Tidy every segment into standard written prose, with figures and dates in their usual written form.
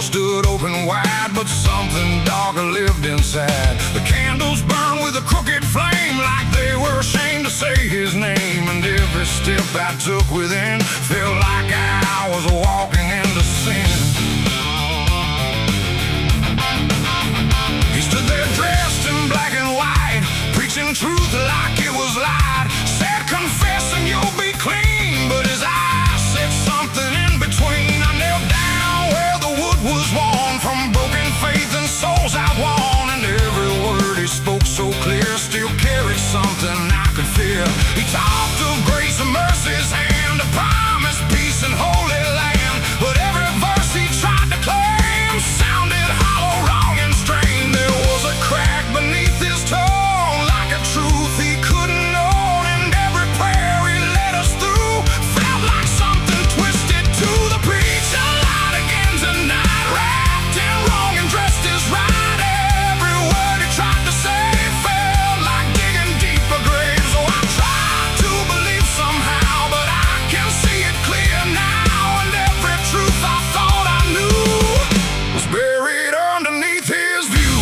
stood open wide, but something darker lived inside. The candles burned with a crooked flame, like they were ashamed to say his name. And every step I took within felt like I was walking into sin. He stood there dressed in black and white, preaching truth like it was lied. Said, confess and you'll be clean, but his eyes said something in between. I knelt down where the wood was worn from broken faith and souls outworn. And every word he spoke so clear still carried something I could feel. He talked of grace and mercy's hand, a promise, peace and holy land. But every verse he tried to claim sounded hollow, wrong and strained. There was a crack beneath his tone, like a truth he couldn't own. And every prayer he led us through felt like something twisted to the preacher. Lied again tonight, wrapped in wrong and dressed as right. Every word he tried to say felt like digging deeper graves. So I tried to believe somehow, but I can see it clear now. And every truth I thought I knew was buried underneath his view.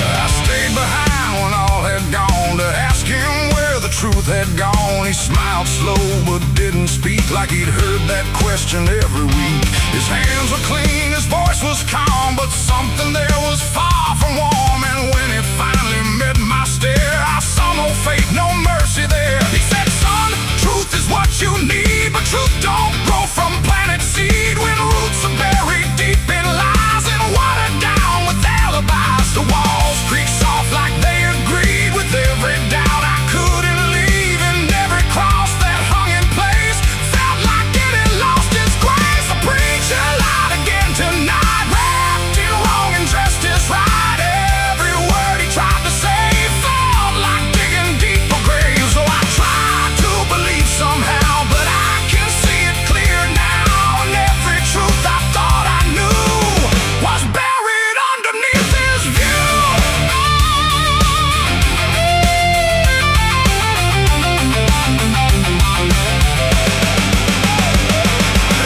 I stayed behind when all had gone to ask him where the truth had gone. He smiled slow but didn't speak, like he'd heard that question every week. His hands were clean, his voice was calm, but something there was far from warm. And when it finally met my stare, I saw no faith, no mercy there. He said, son, truth is what you need, but truth don't grow from planet seed. When roots are buried deep in lies and watered down with alibis, the walls creak soft like they agreed with every doubt I couldn't leave. And every cross that hung in place felt like it had lost its grace. The preacher lied again tonight, wrapped in wrong and dressed as right. Every word he tried to say felt like digging deeper graves. So I tried to believe somehow, but I can see it clear now. And every truth I thought I knew was buried underneath his view.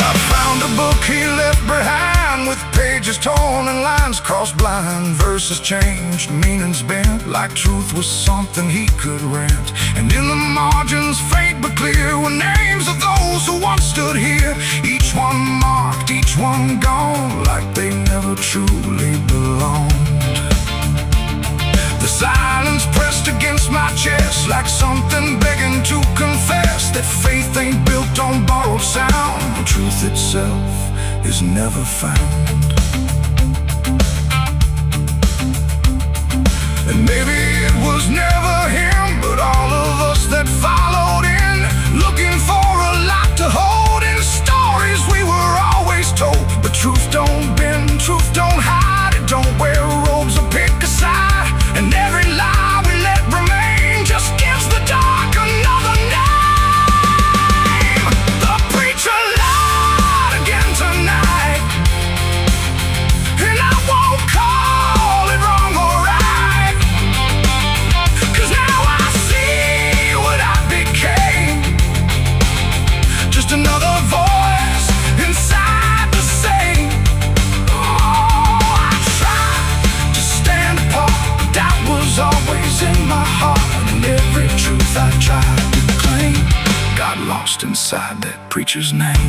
I found a book he left behind, with pages torn and lines crossed blind. Verses changed, meanings bent, like truth was something he could rent. And in the margins, faint but clear, were names of those who once stood here. Each one marked, each one gone, like they never truly belonged. The silence pressed against my chest, like something begging to confess that faith ain't built on borrowed sound. The truth itself is never found. And maybe it was never him, but all of us that followed in, looking for a lot to hold in stories we were always told. But truth don't bend, truth don't hide, it don't wear robes or pick a side. And every lie we let remain just gives the dark another name. The preacher lied again tonight, and I won't call it wrong or right, 'cause now I see what I became. Just another voice inside the same. Oh, I tried to stand apart, but doubt was always in my heart. And every truth I tried to claim got lost inside that preacher's name.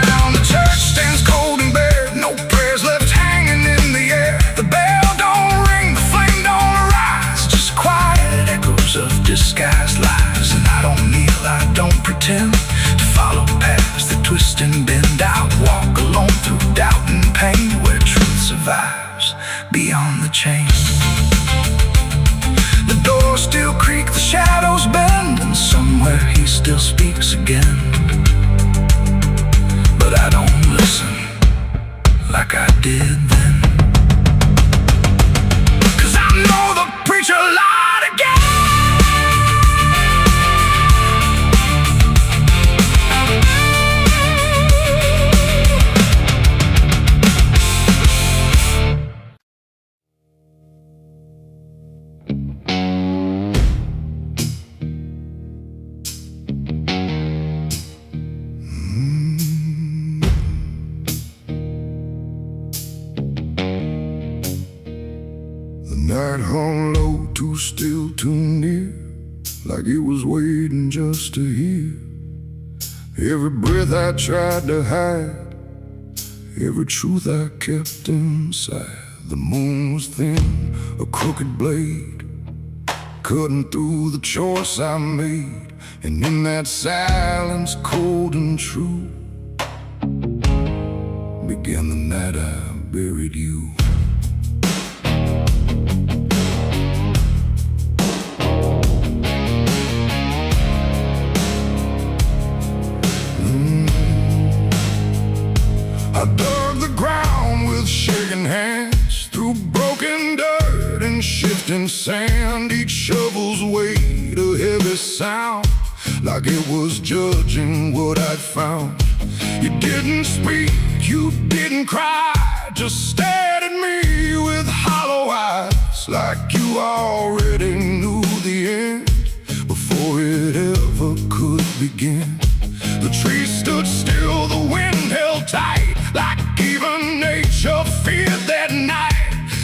Now the church stands cold and bare, no prayers left hanging in the air. The bell don't ring, the flame don't arise, just quiet echoes of disguised lies. And I don't kneel, I don't pretend to follow paths that twist and bend. I walk alone through doubt and pain, where truth survives beyond the chain. The doors still creak, the shadows bend, and somewhere he still speaks again. But I don't listen like I did then, 'cause I know the preacher lied again. hung low, too still, too near, like it was waiting just to hear. Every breath I tried to hide, every truth I kept inside. The moon was thin, a crooked blade, cutting through the choice I made. And in that silence, cold and true, began the night I buried you. I dug the ground with shaking hands, through broken dirt and shifting sand. Each shovel's weight a heavy sound, like it was judging what I'd found. You didn't speak, you didn't cry, just stared at me with hollow eyes, like you already knew the end before it ever could begin. The trees stood still, the wind held tight, like even nature feared that night.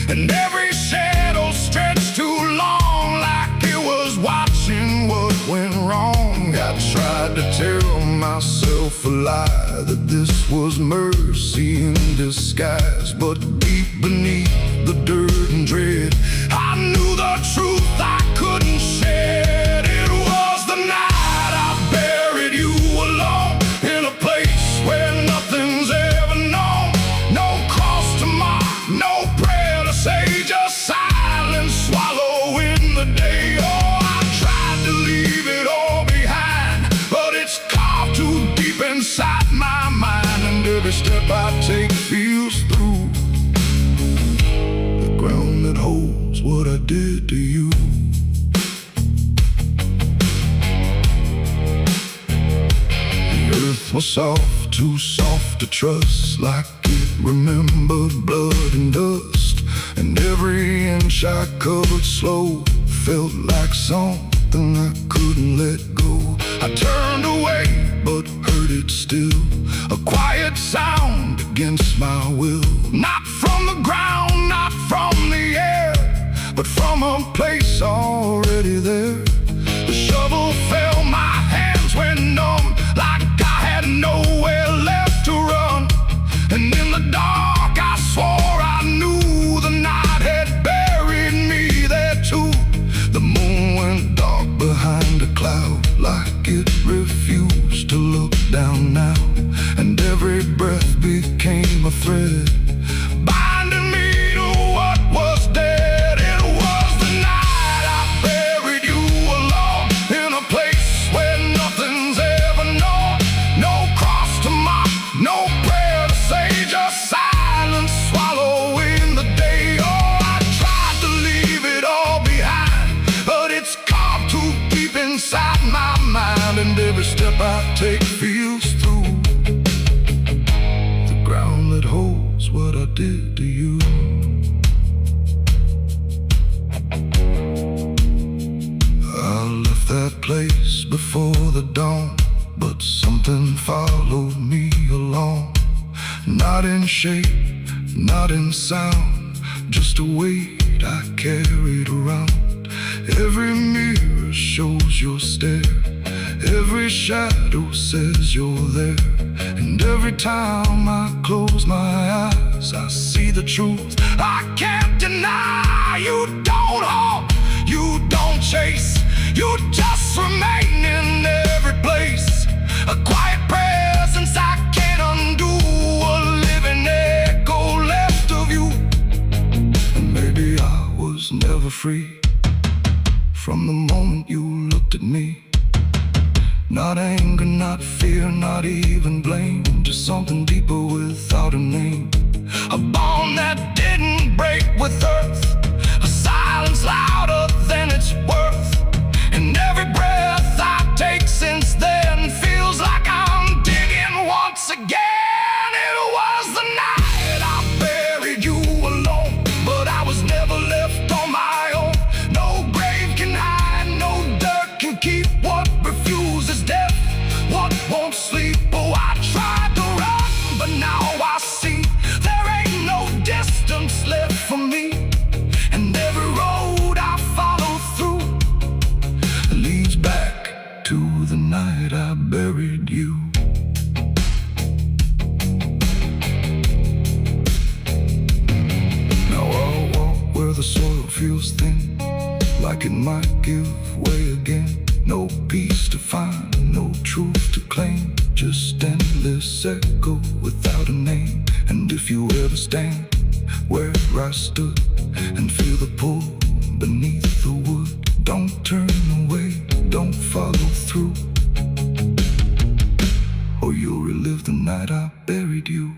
And every shadow stretched too long, like it was watching what went wrong. I tried to tell myself a lie, that this was mercy in disguise. But deep beneath the dirt and dread, I knew the truth I couldn't shed. It was the night I buried you alone, in a place where nothing's ever known. No cross to mark, no prayer to say, just silence swallowing the day. Oh, I tried to leave it all behind, but it's carved too deep inside my mind. And every step I take feels through the ground that holds what I did to you. The earth was soft, too soft to trust, like it remembered blood and dust. And every inch I covered slow felt like something I couldn't let go. I turned away, but heard it still, a quiet sound against my will. Not from the ground, not from the air, but from a place already there. The shovel fell, my hands went numb, like I had nowhere left to run. And in the dark I swore I knew the night had buried me there too. The moon went dark behind a cloud, like it refused to look down now. And every breath became a thread, binding me to what was dead. It was the night I buried you alone, in a place where nothing's ever known. No cross to mark, no prayer to say, just silence swallowing the day. Oh, I tried to leave it all behind, but it's carved too deep inside my mind. And every step I take feels through the ground that holds what I did to you. I left that place before the dawn, but something followed me along. Not in shape, not in sound, just a weight I carried around. Every mirror shows your stare, every shadow says you're there. And every time I close my eyes, I see the truth I can't deny. You don't hope, you don't chase, you just remain in every place. A quiet presence I can't undo, a living echo left of you. And maybe I was never free from the moment you looked at me. Not anger, not fear, not even blame, just something deeper without a name. A bond that didn't break with earth, a silence louder than its worth. And every breath I take since then feels like I'm digging once again. It was the night I buried you alone, but I was never left on my own. No grave can hide, no dirt can keep what refuses death, what won't sleep. Oh, I tried to run, but now I see there ain't no distance left for me. And every road the soil feels thin, like it might give way again. No peace to find, no truth to claim, just endless echo without a name. And if you ever stand where I stood and feel the pull beneath the wood, don't turn away, don't follow through, or you'll relive the night I buried you.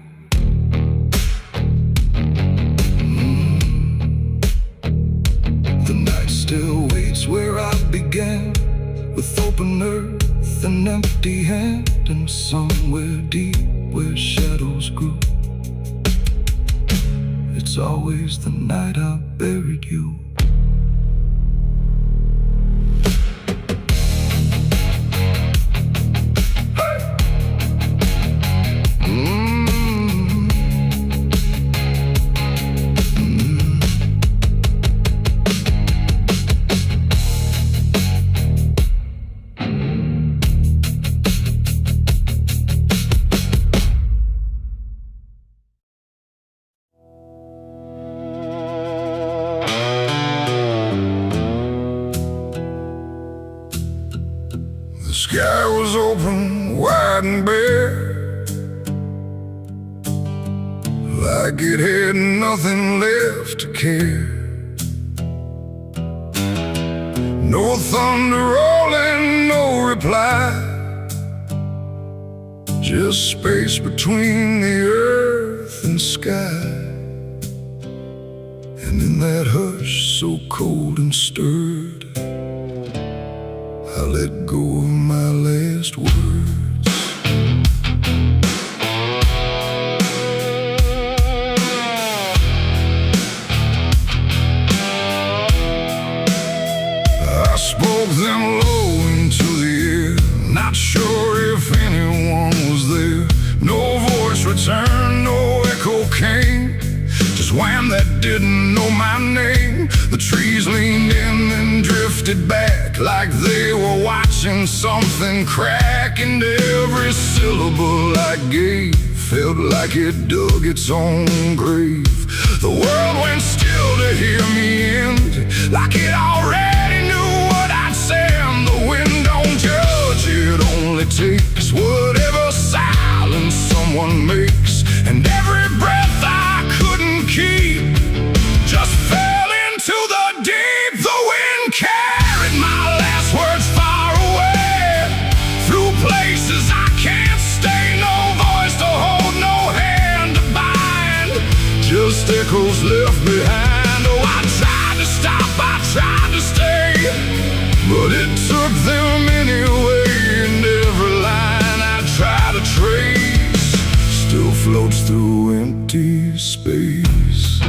The night still waits where I began, with open earth and empty hand, and somewhere deep where shadows grew, it's always the night I buried you. The sky was open, wide and bare, like it had nothing left to care. No thunder rolling, no reply, just space between the earth and sky. And in that hush so cold and stirred, I let go of my last words. I spoke them low into the air, not sure if anyone was there. No voice returned, no echo came, just wham that didn't know my name. The trees leaned in and drifted back, like they were watching something crack. And every syllable I gave felt like it dug its own grave. The world went still to hear me end, like it already knew what I'd say. And the wind don't judge, it only takes whatever silence someone makes. And every breath I couldn't keep just fell into the deep. The wind carried my last words far away, through places I can't stay. No voice to hold, no hand to bind, just echoes left behind. Oh, I tried to stop, I tried to stay, but it took them anyway. And every line I try to trace still floats through empty space.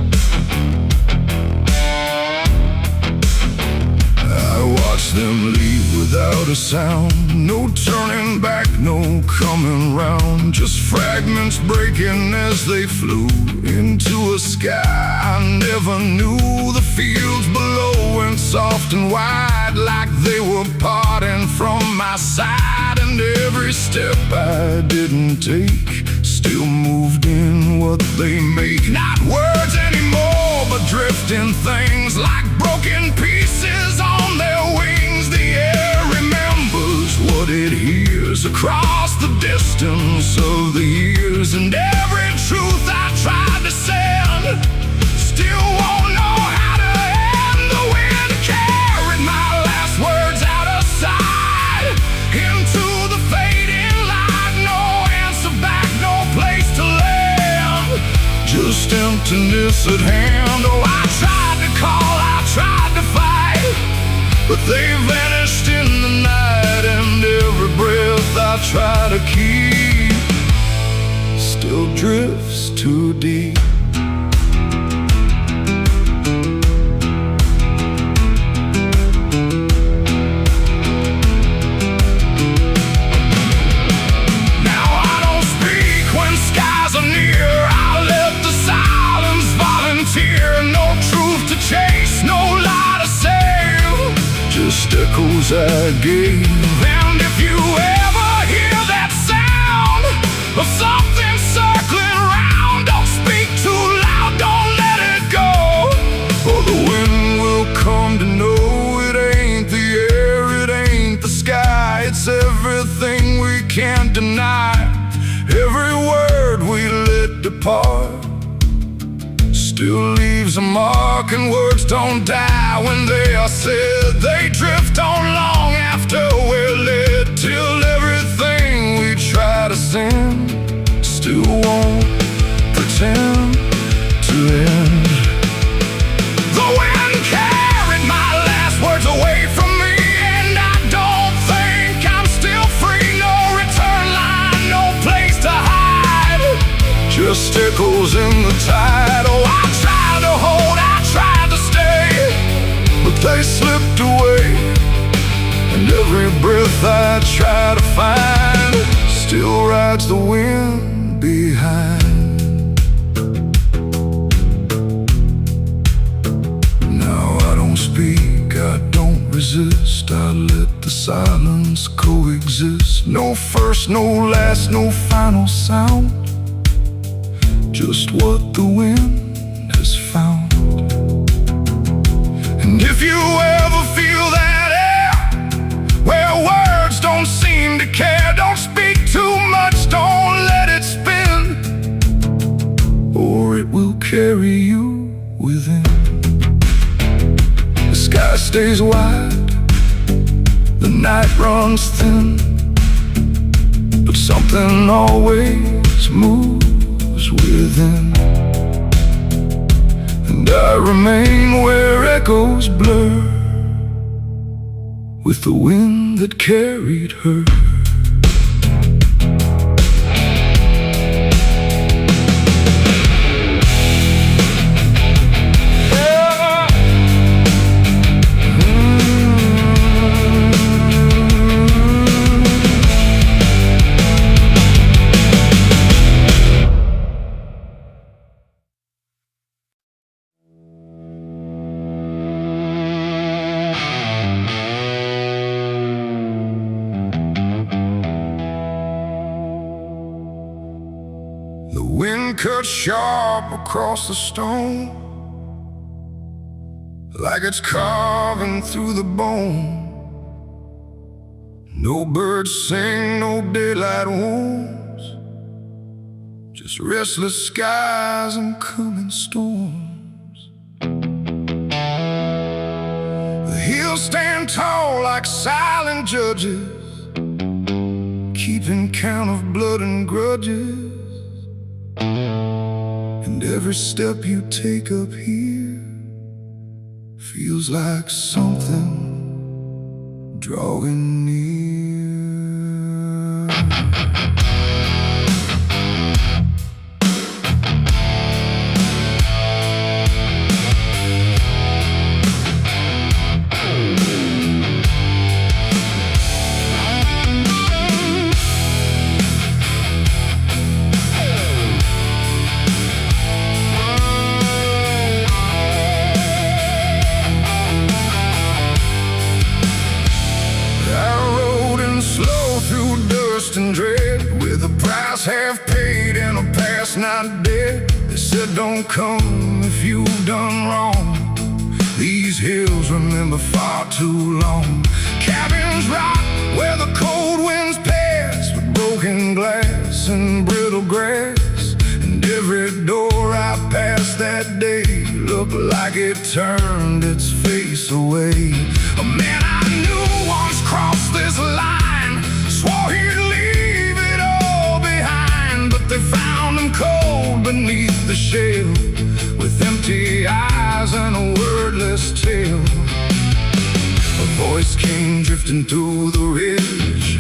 I watched them leave without a sound, no turning back, no coming round, just fragments breaking as they flew into a sky I never knew. The fields below went soft and wide, like they were parting from my side. And every step I didn't take still moved in what they make. Not words anymore, but drifting things, like broken pieces on their wings. The air remembers what it hears across the distance of the years. And every truth I tried to send still won't know how to end. The wind carried my last words out of sight, into the fading light. No answer back, no place to land, just emptiness at hand. Oh, I tried to call, I tried to fight, but they vanished in the night. And every breath I try to keep still drifts too deep. Now I don't speak when skies are near, I let the silence volunteer. No truth to chase, no lie to save, just echoes I gave. And if you ever hear that sound of something circling round, don't speak too loud, don't let it go, for the still leaves a mark, and words don't die when they are said. They drift on long after we're led, till everything we try to send still won't pretend to end. The wind carried my last words away from me, and I don't think I'm still free. No return line, no place to hide, just echoes in the tide. Oh, I tried to hold, I tried to stay, but they slipped away. And every breath I try to find still rides the wind behind. Now I don't speak, I don't resist, I let the silence coexist. No first, no last, no final sound, just what the wind has found. And if you ever feel that air, where words don't seem to care, don't speak too much, don't let it spin, or it will carry you within. The sky stays wide, the night runs thin, but something always moves within. And I remain where echoes blur with the wind that carried her. The wind cuts sharp across the stone, like it's carving through the bone. No birds sing, no daylight wounds, just restless skies and coming storms. The hills stand tall like silent judges, keeping count of blood and grudges. And every step you take up here feels like something drawing near. And dread, with a price half paid and a past not dead. They said don't come if you've done wrong. These hills remember far too long. Cabins rock where the cold winds pass, with broken glass and brittle grass. And every door I passed that day looked like it turned its face away. A man I knew once crossed this line, swore he'd leave it all behind, but they found him cold beneath the shell, with empty eyes and a wordless tale. A voice came drifting through the ridge,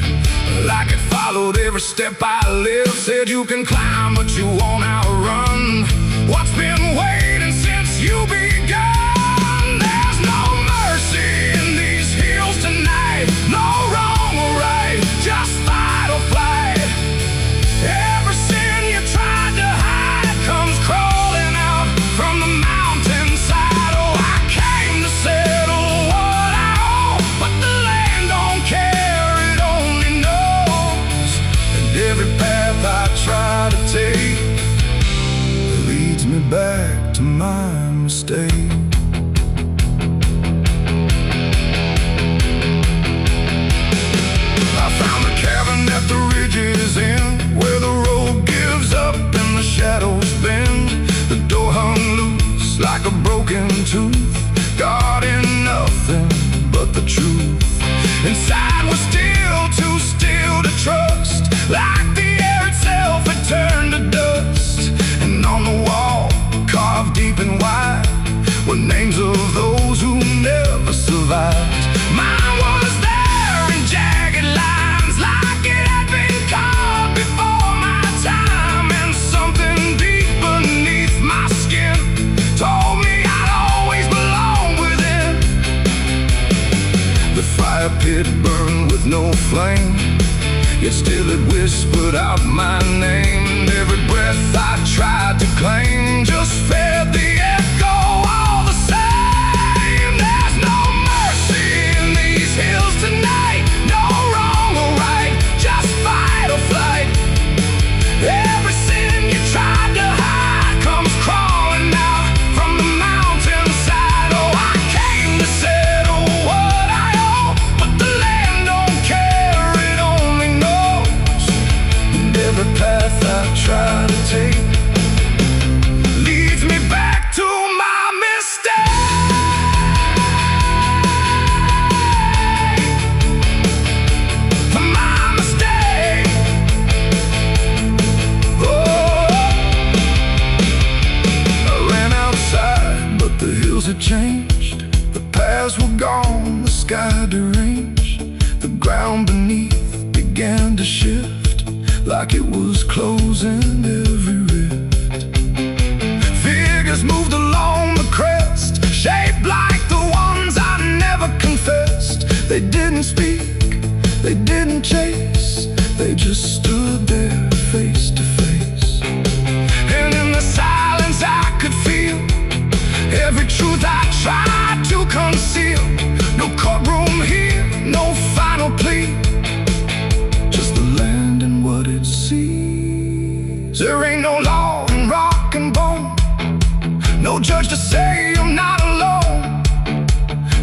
like it followed every step I lived. Said you can climb but you won't outrun what's been waiting since you begun. There's no mercy in these hills tonight, no wrong or right, just fight or flight. Every sin you tried to hide comes crawling out from the mountainside. Oh, I came to settle what I owe, but the land don't care, it only knows. And every path I try to take leads me back to my mistake. deep and wide were names of those who never survived. Mine was there in jagged lines, like it had been carved before my time. And something deep beneath my skin told me I'd always belong within. The fire pit burned with no flame, yet still it whispered out my name. And every breath I tried to claim just fed the echo all the same. There's no mercy in these hills tonight, no wrong or right, just fight or flight. Every sin you tried to hide comes crawling out from the mountainside. Oh, I came to settle what I owe, but the land don't care, it only knows. And every path I try to take leads me back to my mistake. My mistake. Oh, I ran outside, but the hills had changed. The paths were gone, the sky deranged. The ground beneath began to shift, like it was closing every rift. Figures moved along the crest, shaped like the ones I never confessed. They didn't speak, they didn't chase, they just stood there face to face. And in the silence I could feel every truth I tried to conceal. No courtroom here, no final plea, just the land and what it sees. There ain't no law in rock and bone, no judge to say I'm not alone.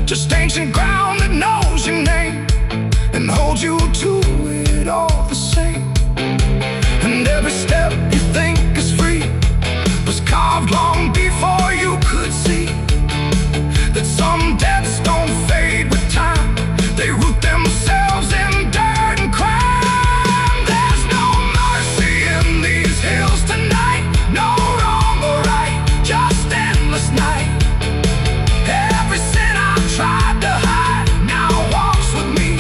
Just ancient ground that knows your name and holds you to it all the same. And every step you think is free was carved long before you could see that some debts don't fade with time, they root themselves in dirt and crime. There's no mercy in these hills tonight, no wrong or right, just endless night. Every sin I tried to hide now walks with me,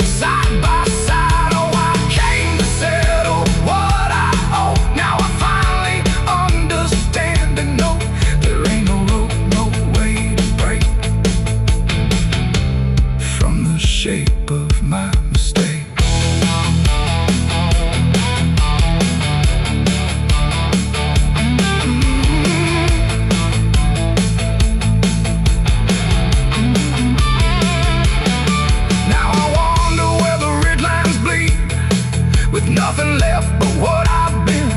side by side. Oh, I came to settle what I owe. Now I finally understand and know there ain't no road, no way to break from the shape of my mistake. Now I wonder where the red lines bleed, with nothing left but what I've been.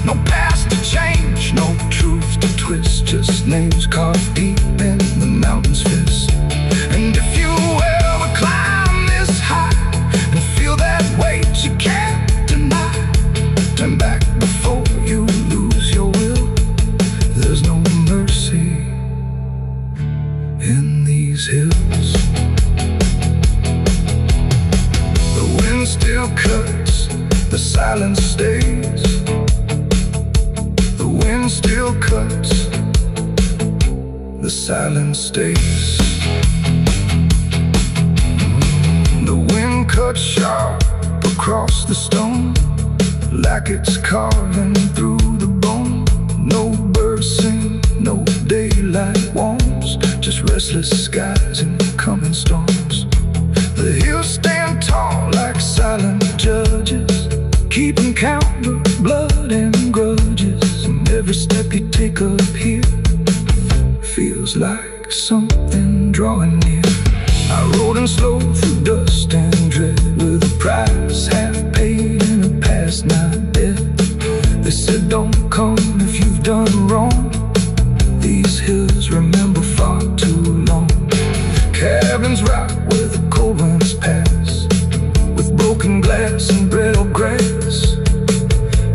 No past to change, no truth to twist, just names carved deep in the mountain's fist. And if you ever climb this high and feel that weight you can't deny, turn back before you lose your will. There's no mercy in these hills. The wind still cuts, the silence stays. The wind still cuts, the silence stays. The wind cuts sharp across the stone, like it's carving through the bone. No birds sing, no daylight warms, just restless skies and coming storms. The hills stand tall like silent judges, keeping count of blood and grudges. And every step you take up here feels like something drawing near. I rode in slow through dust and dread, with a price half paid and a past not dead. They said don't come if you've done wrong, these hills remember far too long. Cabins rock where the cold winds pass, with broken glass and brittle grass.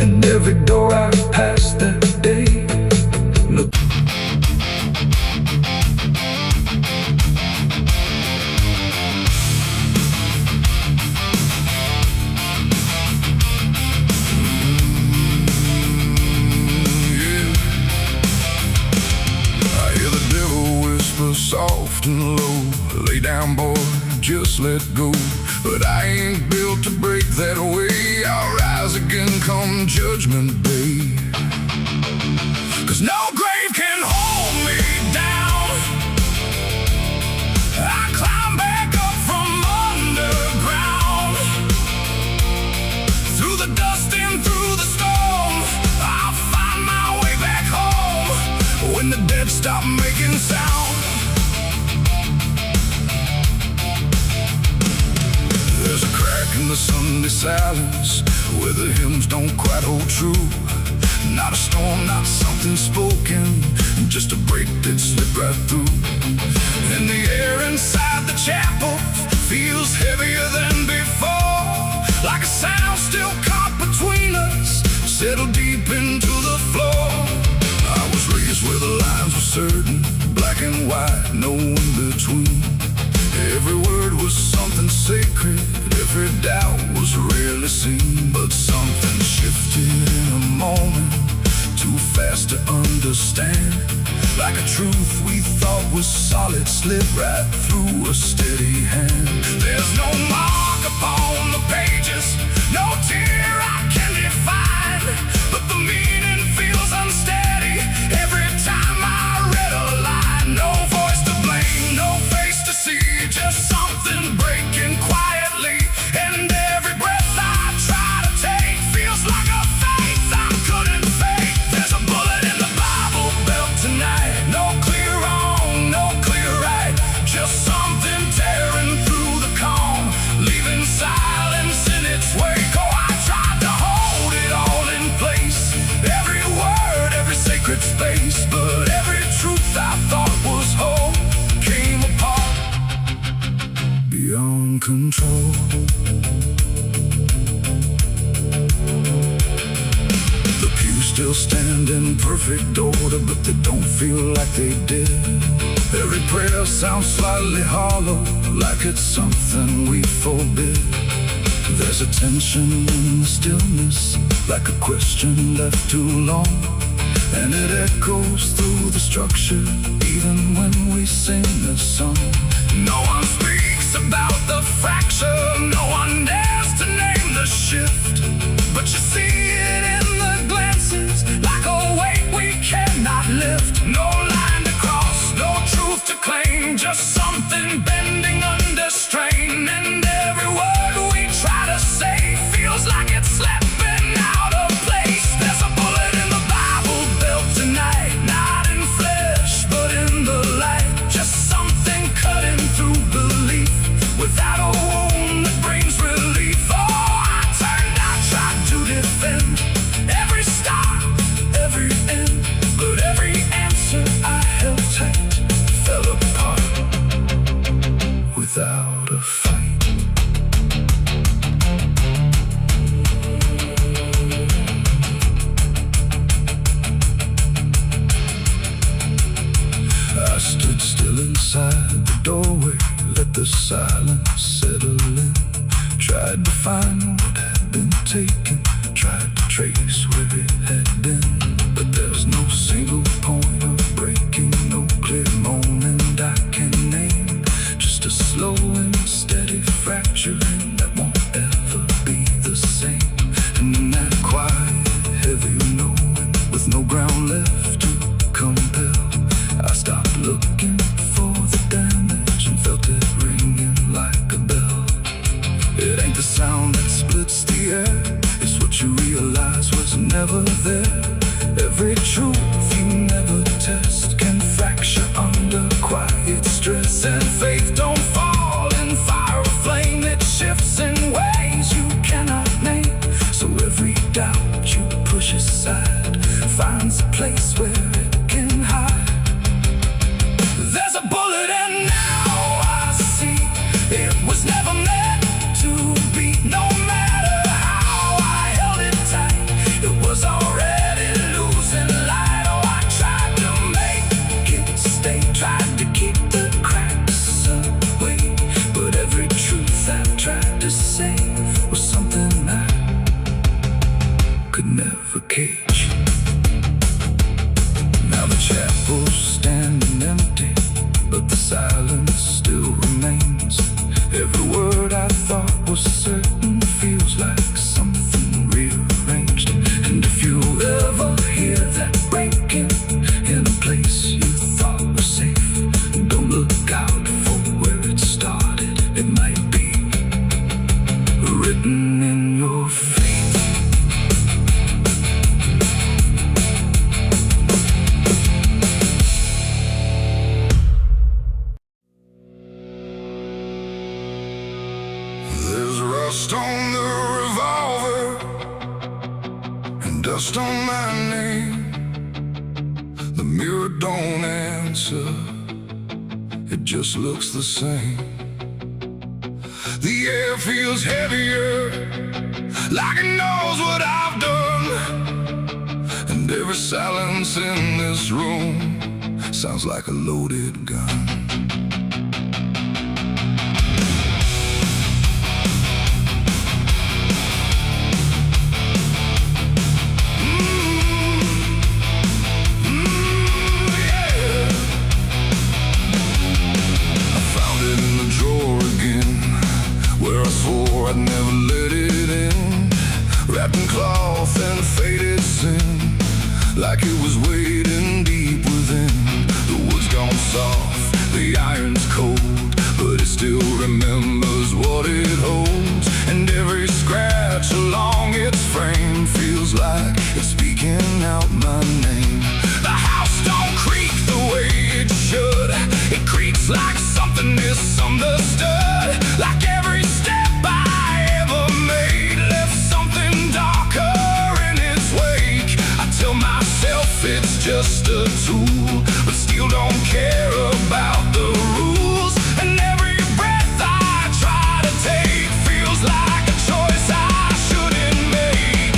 And every door I've passed that day looked. mountain low. Lay down, boy, just let go. But I ain't built to break that way. I'll rise again come judgment day. 'Cause no grave can hold me down. I climb back up from underground. Through the dust and through the storm, I'll find my way back home. When the dead stop making sound. There's a crack in the Sunday silence where the hymns don't quite hold true. Not a storm, not something spoken, just a break that slipped right through. And the air inside the chapel feels heavier than before. Like a sound still caught between us, settled deep into the floor. I was raised where the lines were certain, black and white, no in between. Every word was something sacred, every doubt was rarely seen. But something shifted in a moment, too fast to understand. Like a truth we thought was solid slipped right through a steady hand. There's no mark upon the pages, no tear I can define, but the meaning feels unsteady every time I read a line. No voice to blame, no face to see, just something breaking quietly. And every breath I try to take feels like a faith I couldn't fake. There's a bullet in the Bible belt tonight. No clear wrong, no clear right, just something tearing through the calm, leaving silence in its wake. Oh, I tried to hold it all in place, every word, every sacred space. But every truth I thought was whole came apart beyond control. The pews still stand in perfect order, but they don't feel like they did. Every prayer sounds slightly hollow, like it's something we forbid. There's a tension in the stillness, like a question left too long. And it echoes through the structure, even when we sing a song. No one speaks about the fracture, no one dares to name the shift. But you see it in the glances, like a weight we cannot lift. No line to cross, no truth to claim, just something bending under strain. And every word we try to say feels like it's slipping out of place. There's a bullet in the Bible belt tonight, not in flesh, but in the light. Just something cutting through belief, without a wound that brings relief. Oh, I turned, I tried to defend every start, every end, but every answer I held tight fell apart without a fight. I stood still inside the doorway, let the silence settle in. Tried to find what had been taken, tried to trace where it had been. But there's no single point of breaking, no clear moment I can name. Just a slow and steady fracturing that won't ever be the same. And in that quiet, heavy knowing, with no ground left to compel, I stopped looking for the damage and felt it ringing like a bell. It ain't the sound that splits the air, it's what you realize was never there. Every truth you never test can fracture under quiet stress. And faith don't fall in fire or flame, it shifts in ways you cannot name. So every doubt you push aside finds a place where it can hide. There's a bullet and now I see it was never meant to be. No matter how I held it tight, it was already losing light. Oh, I tried to make it stay, tried to keep the cracks away, but every truth I tried to say was something I could never cage. Now the chapel's standing empty, but the silence still remains. Every word I thought was certain feels like something rearranged. And if you ever hear that breaking in a place you thought was safe, don't look out for where it started. It might be written in your fate. There's rust on the revolver and dust on my name. The mirror don't answer, it just looks the same. The air feels heavier, like it knows what I've done. And every silence in this room sounds like a loaded gun. I'd never let it in, wrapped in cloth and faded sin, like it was waiting deep within. The wood's gone soft, the iron's cold, but it still remembers what it holds. And every scratch along its frame feels like it's speaking out my name. The house don't creak the way it should, it creaks like something misunderstood. Like every step I ever made left something darker in its wake. I tell myself it's just a tool, but still don't care about the rules. And every breath I try to take feels like a choice I shouldn't make.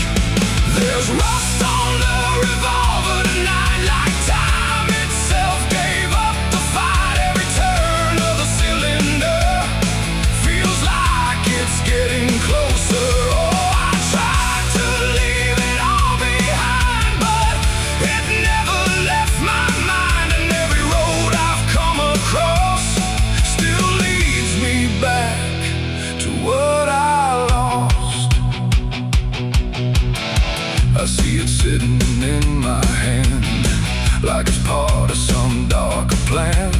There's rust on the revolver tonight, like time itself gave up the fight. Every turn of the cylinder feels like it's getting closer. Oh, I tried to leave it all behind, but it never left my mind. And every road I've come across still leads me back to what I lost. I see it sitting in my hand, like it's part of some darker plan.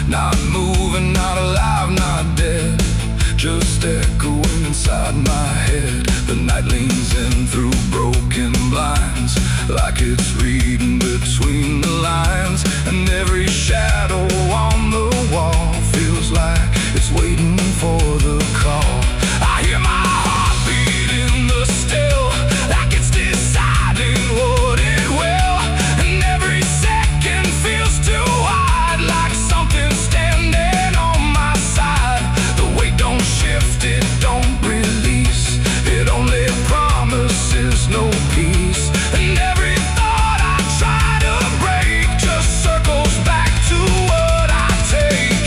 Not moving, not alive, not dead, just echoing inside my head. The night leans in through broken blinds, like it's reading between the lines. And every shadow on the wall feels like it's waiting for the call. I hear my heartbeat in the still, like it's deciding what it will. And every second feels too wide, like something's standing on my side. The weight don't shift, it don't release, it only promises no peace. And every thought I try to break just circles back to what I take.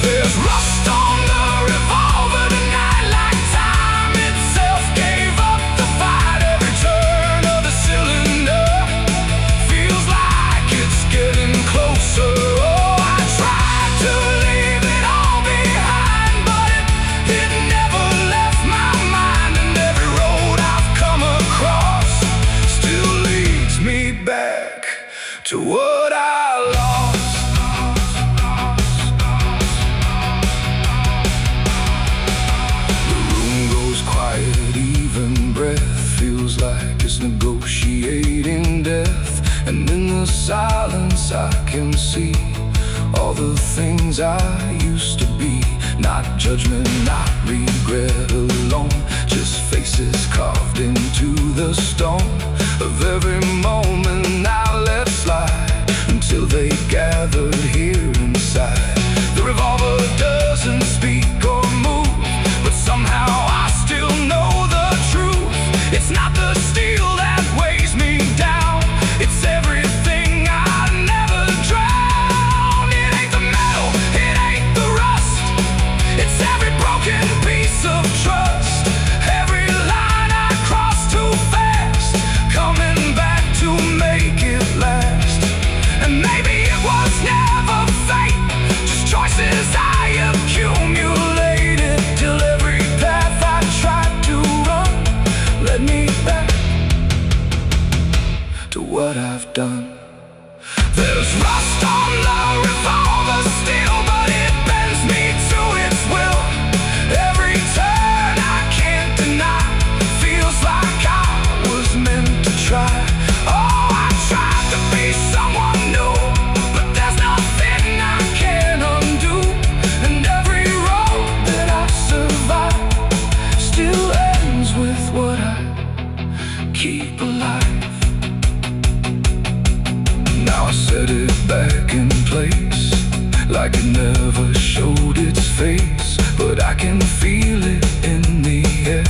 There's rust on the revolver tonight, like time itself gave up the fight. Every turn of the cylinder feels like it's getting closer. Oh, I tried to leave it all behind, but it never left my mind. And every road I've come across still leads me back to what I lost. The room goes quiet, even breath feels like it's negotiating death. And in the silence I can see all the things I used to be. Not judgment, not regret alone, just faces carved into the stone of every moment I let slide, until they gathered here inside. The revolver doesn't speak or move, but somehow I still know the truth. It's not the steel that weighs me down, it's everything I never drown. It ain't the metal, it ain't the rust, it's every broken piece of trust. Every line I cross too fast, coming back to make it last. And maybe it was never what I've done. There's rust on the revolver still, but it bends me to its will. Every turn I can't deny, feels like I was meant to try. Oh, I tried to be someone new, but there's nothing I can undo. And every road that I've survived still ends with what I keep alive. Now I set it back in place, like it never showed its face. But I can feel it in the air,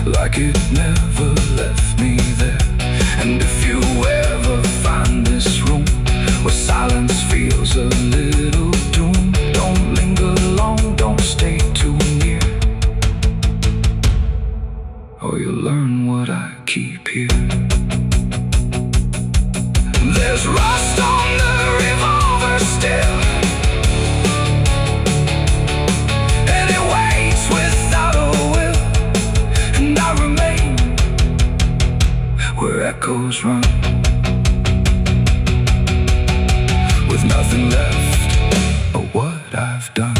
like it never left me there. And if you ever find this room where silence feels a little doom, don't linger long, don't stay too near, or you'll learn what I keep here. There's rust on the revolver still, and it waits without a will. And I remain where echoes run, with nothing left of what I've done.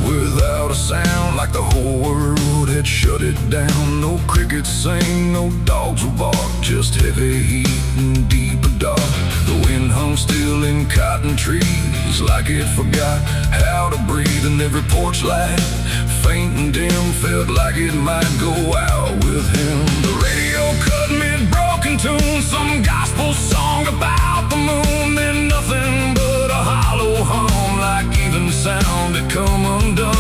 Without a sound, like the whole world had shut it down. No crickets sing, no dogs will bark, just heavy heat and deeper dark. The wind hung still in cotton trees, like it forgot how to breathe. And every porch light, faint and dim, felt like it might go out with him. The radio cut mid-broken tune, some gospel song about the moon. Then nothing but a hollow hum, like even sound had come undone.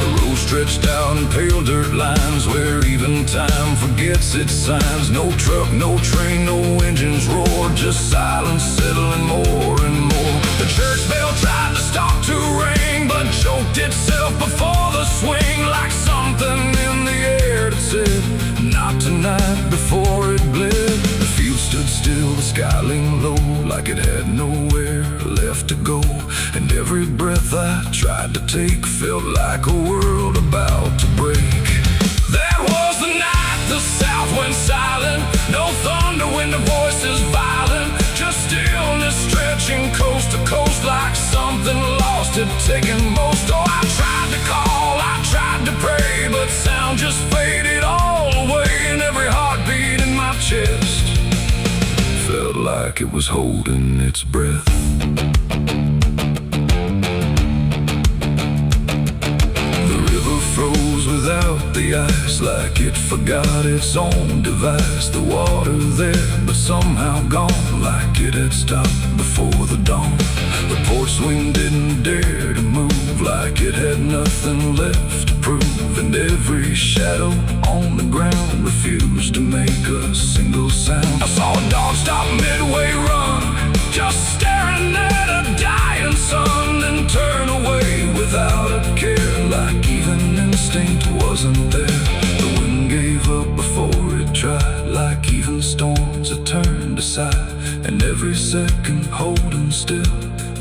The road stretched out in pale dirt lines, where even time forgets its signs. No truck, no train, no engines roar, just silence settling more and more. The church bell tried to stop to ring, but choked itself before the swing, like something in the air that said, not tonight, before it bled. The field stood still, the sky leaned low, like it had nowhere left to go. And every breath I tried to take felt like a world about to break. That was the night the south went silent, no thunder when the voices violent, just stillness stretching coast to coast, like something lost had taken most. Oh, I tried to call, I tried to pray, but sound just faded all away. And every heartbeat in my chest felt like it was holding its breath. Froze without the ice, like it forgot its own device. The water there, but somehow gone, like it had stopped before the dawn. The porch swing didn't dare to move, like it had nothing left to prove. And every shadow on the ground refused to make a single sound. I saw a dog stop midway run, just staring at a dying sun, then turn away without a care, like even instinct wasn't there. The wind gave up before it tried, like even storms had turned aside. And every second holding still,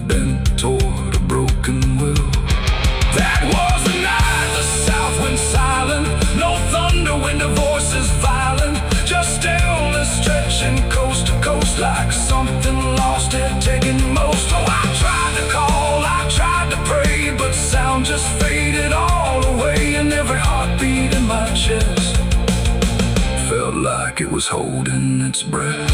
bent toward a broken will. That was the night the south went silent, no thunder when the voices violent, just stillness stretching coast to coast, like something lost had taken most. Oh, I tried to call, I tried to pray, but sound just faded all away. And every heartbeat in my chest felt like it was holding its breath.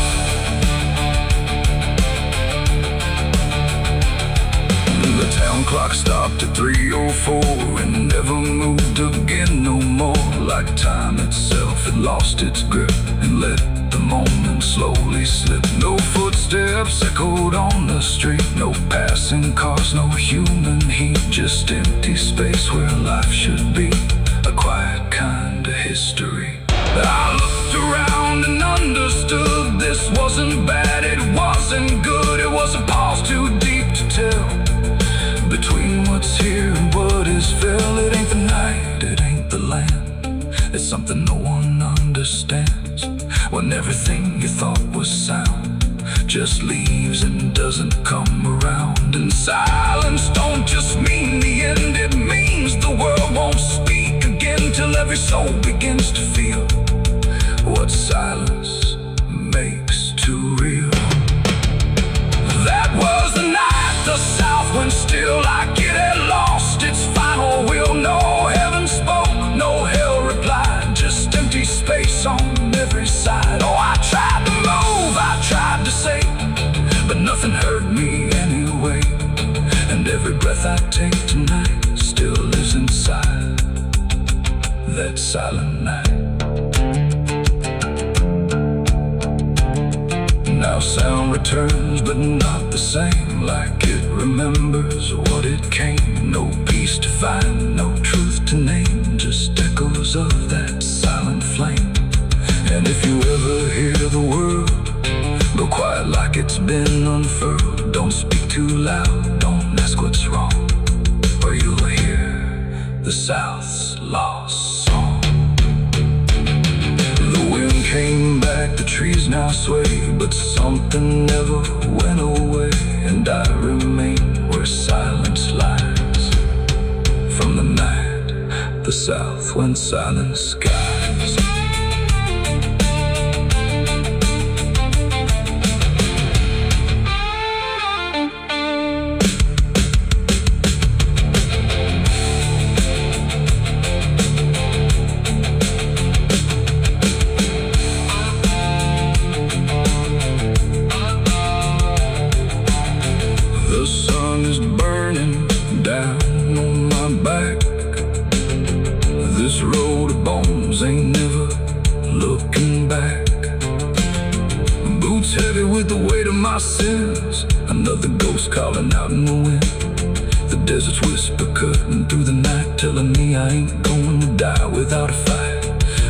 The town clock stopped at 3:04 and never moved again no more, like time itself had lost its grip and let the moment slowly slip. No footsteps echoed on the street, no passing cars, no human heat, just empty space where life should be, a quiet kind of history. I looked around and understood this wasn't bad, it wasn't good, it was a pause too deep to tell. Between what's here and what is felt, it ain't the night, it ain't It's something no one understands. When everything you thought was sound just leaves and doesn't come around. And silence don't just mean the end, it means the world won't speak again till every soul begins to feel what silence makes too real. That was the night the South went still, like it had lost its final will. No heaven spoke, no hell replied, just empty space on every side. Oh, I tried to move, I tried to say, but nothing hurt me anyway. And every breath I take tonight still lives inside that silent night. Now sound returns, but not the same, like it remembers what it came. No peace to find, no truth to name, just echoes of that silent flame. And if you ever hear the word go quiet like it's been unfurled, don't speak too loud, don't ask what's wrong, or you'll hear the South's lost song. The wind came back, the trees now sway, but something never went away. And I remain where silence lies. From the night the South went silent skies. The sun is burning down on my back. This road of bones ain't never looking back. Boots heavy with the weight of my sins, another ghost calling out in the wind. The desert's whisper cutting through the night, telling me I ain't going to die without a fight.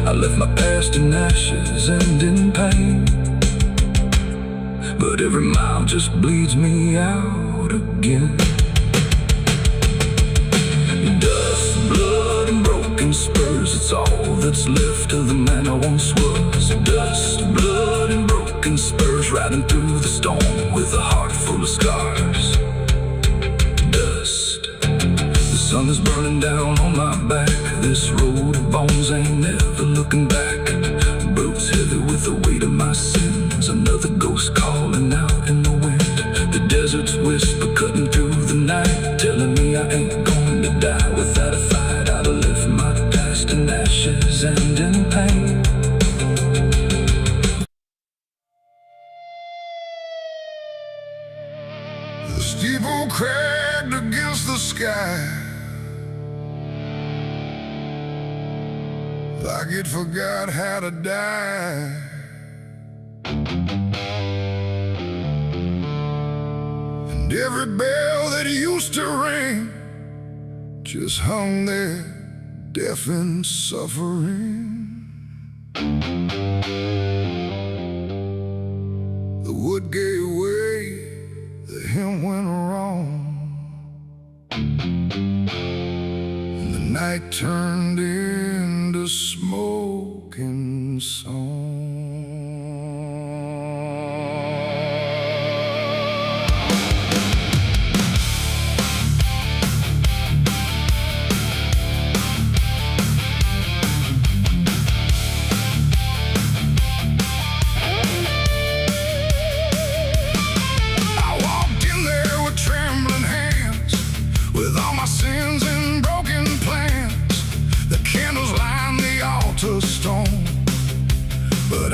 I left my past in ashes and in pain, but every mile just bleeds me out again. Dust, blood, and broken spurs, it's all that's left of the man I once was. Dust, blood, and broken spurs, riding through the storm with a heart full of scars. Dust, the sun is burning down on my back. This road of bones ain't never looking back. Boots heavy with the weight of my sins, another ghost calling out in the wind. The desert's whisper cutting through the night, telling me I ain't going to die without a fight. I'd have left my past in ashes and in pain. The steeple cracked against the sky, like it forgot how to die. And every bell that used to ring just hung there, deaf and suffering. The wood gave way, the hymn went wrong, and the night turned into smoking song. I walked in there with trembling hands, with all my sins and broken plans. The candles line the altar stone, but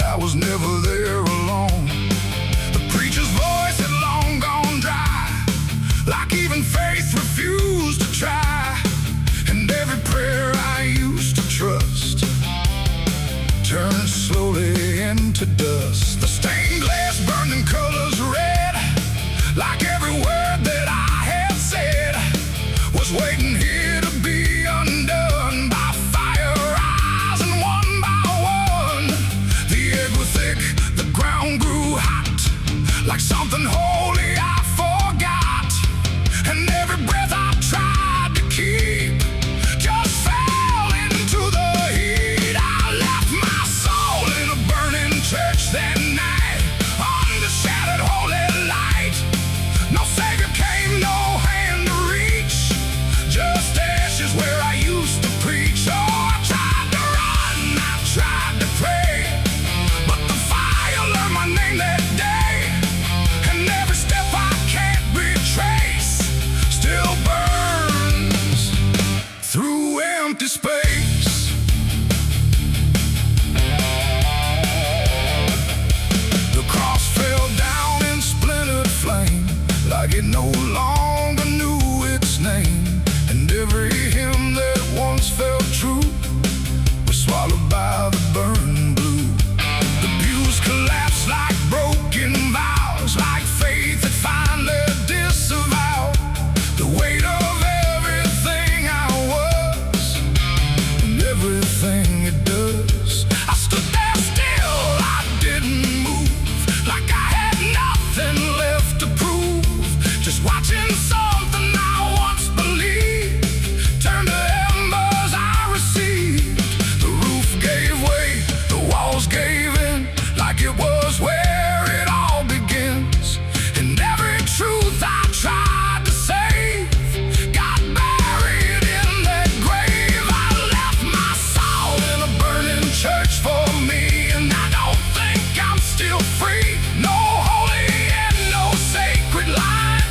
empty space. The cross fell down in splintered flame, like it no longer knew its name. And every hymn that once felt true was swallowed by the burning blue. The pews collapsed like broken vows, like faith that finally disavowed the weight of everything I was and everything it does. I stood there still, I didn't move, like I had nothing left to prove. Just watching something I once believed turn to embers I received. The roof gave way, the walls gave in, like it was where it all begins. And every truth I tried to save got buried in that grave. I left my soul in a burning church for me, and I don't think I'm still free. No holy and no sacred line,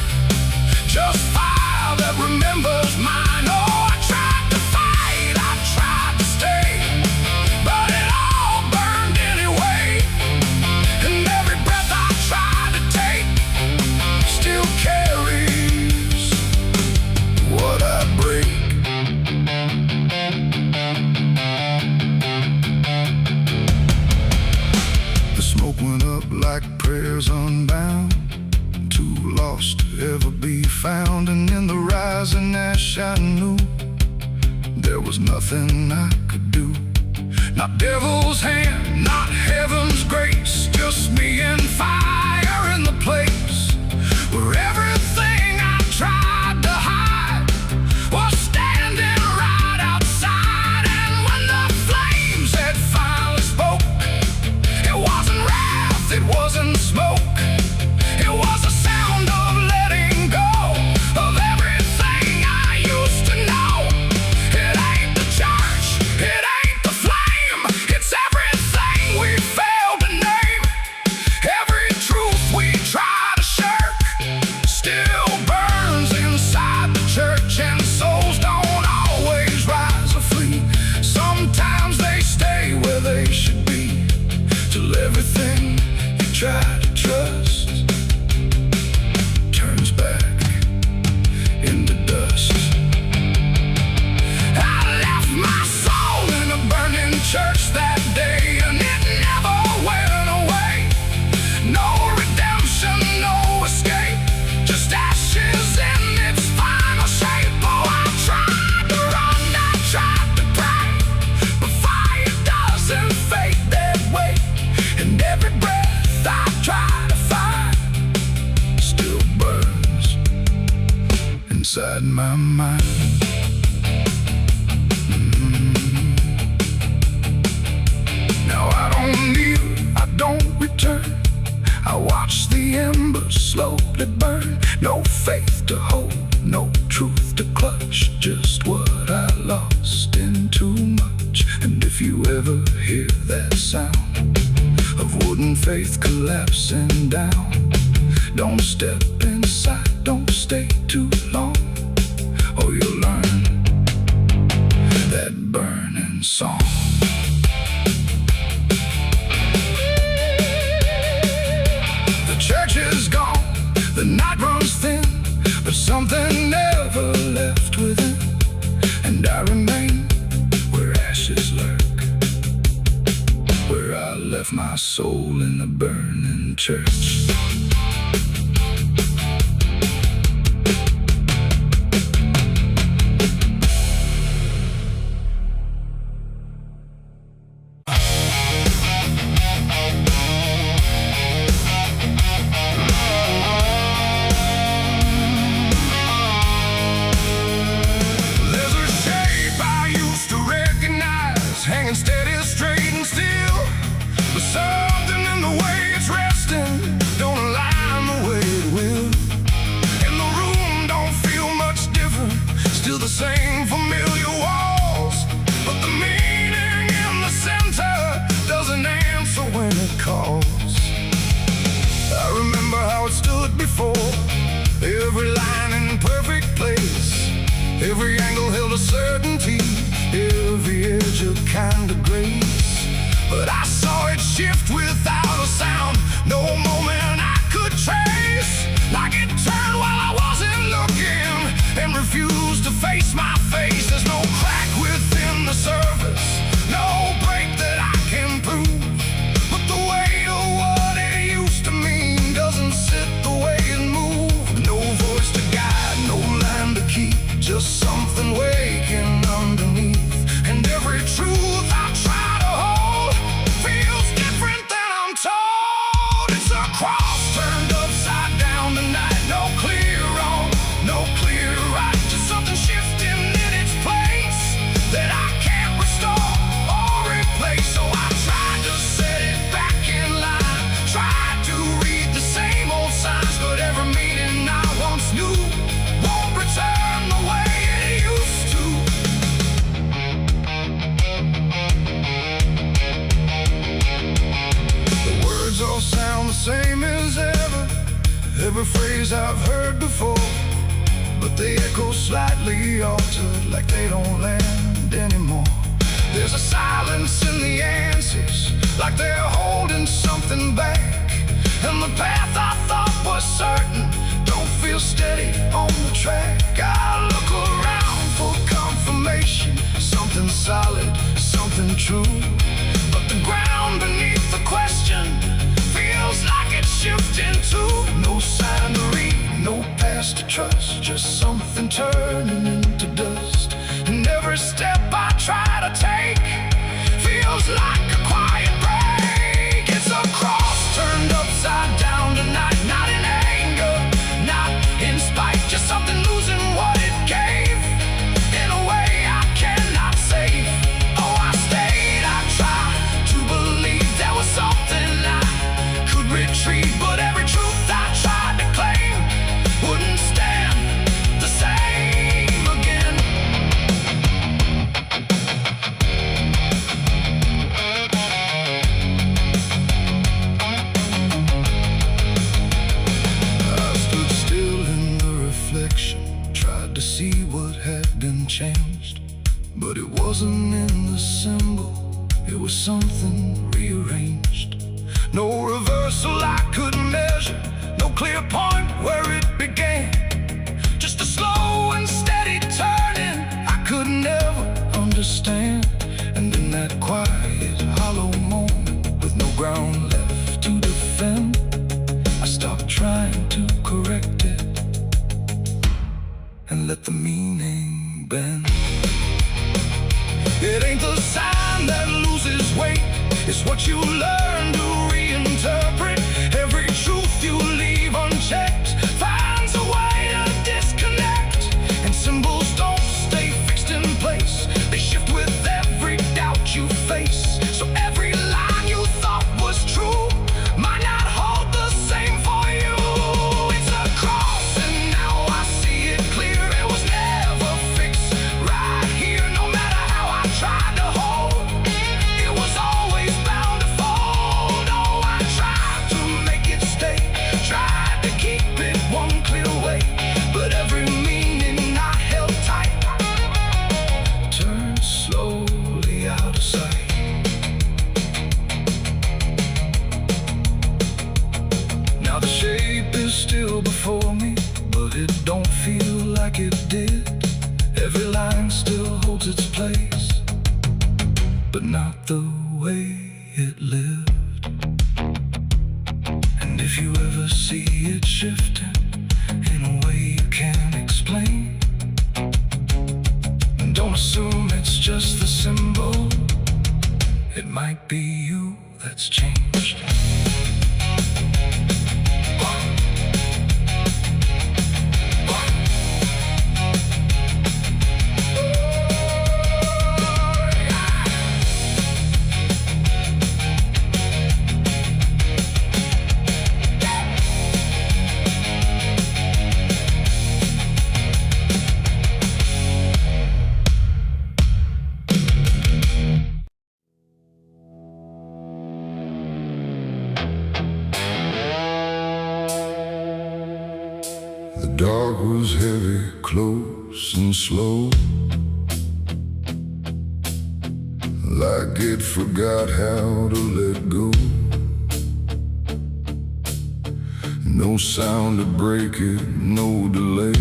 just fire that remembers mine. Oh, I tried to fight, I tried to stay, but it all burned anyway. And every breath I tried to take still carries what I break. The smoke went up like prayers unbound, too lost to ever be found. And in the rising ash I knew there was nothing I could do. Not devil's hand, not heaven's grace, just me and fire in the place where everything I tried to hide was standing right outside. And when the flames had finally spoke, it wasn't wrath, it wasn't smoke, it was a sound of letting go of everything I used to know. It ain't the church, it ain't the flame, it's everything we failed to name. Every truth we try to shirk still burns inside the church. And souls don't always rise or flee, sometimes they stay where they should be, till everything you try to trust turns back into dust. I left my soul in a burning church that day, and it never went away. No redemption, no escape, just ashes in its final shape. Oh, I tried to run, I tried to pray, but fire doesn't fade that way. And every breath I try to find still burns inside my mind. Now I don't kneel, I don't return, I watch the embers slowly burn. No faith to hold, no truth to clutch, just what I lost in too much. And if you ever hear that sound of wooden faith collapsing down, don't step inside, don't stay too long, or you'll learn that burning song. The church is gone, the night runs thin, but something never left within. And I remain where ashes lurk, where I left my soul in the burning church. There's a shape I used to recognize, hanging steady, straight and still, but something in the way it's resting don't align the way it will. And the room don't feel much different, still the same familiar walls, but the meaning in the center doesn't answer when it calls. I remember how it stood before, every line in perfect place, every angle held a certainty, kind of grace. But I saw it shift without a sound, no moment I could trace. Like it turned while I wasn't looking and refused to face my face. There's no crack within the surface, no break that I can prove. But the weight of what it used to mean doesn't sit the way it moved. No voice to guide, no line to keep, just something waking underneath. And every truth I try to hold feels different than I'm told. It's a cross turned upside down tonight. No clear wrong, no clear right, just something shifting in its place that I can't restore or replace. So I tried to set it back in line, tried to read the same old signs, but every meaning I once knew won't return the way it used to. The words all sound the same as ever, every phrase I've heard before, but they echo slightly altered, like they don't land anymore. There's a silence in the answers, like they're holding something back. And the path I thought was certain don't feel steady on the track. I look around for confirmation, something solid, something true. But the ground beneath the question feels like it's shifting too. No sign to read, no past to trust, just something turning into dust. And every step I try to take feels like a quiet break. It's a cross turned upside down tonight, not in anger, not in spite, just something losing what it gave in a way I cannot save. Oh, I stayed, I tried to believe there was something I could retrieve, but every truth I tried to claim wouldn't stand the same again. I stood still in the reflection, tried to see what had been changed, but it wasn't in the symbol, it was something rearranged. No reversal I could measure, no clear point where it began, just a slow and steady turning I could never understand. And in that quiet, hollow moment, with no ground left to defend, I stopped trying to correct it and let the meaning bend. It ain't the sign that loses weight, it's what you learn to reinterpret. Every truth you leave unchecked finds a way to disconnect. And symbols don't stay fixed in place, they shift with every doubt you face. So every line you thought was true might not hold the same for you. It's a cross and now I see it clear, it was never fixed right here. No matter how I tried to hold, it was always bound to fold. Oh, I tried to make it stay, tried to keep it one clear way, but every meaning I held tight turned slowly out of sight. Now the shape is still before me, but it don't feel like it did. Every line still holds its place, but not the way it lived. And if you ever see it shifting in a way you can't explain, don't assume it's just the symbol, it might be you that's changed. Dark was heavy, close and slow. like it forgot how to let go. No sound to break it, no delay.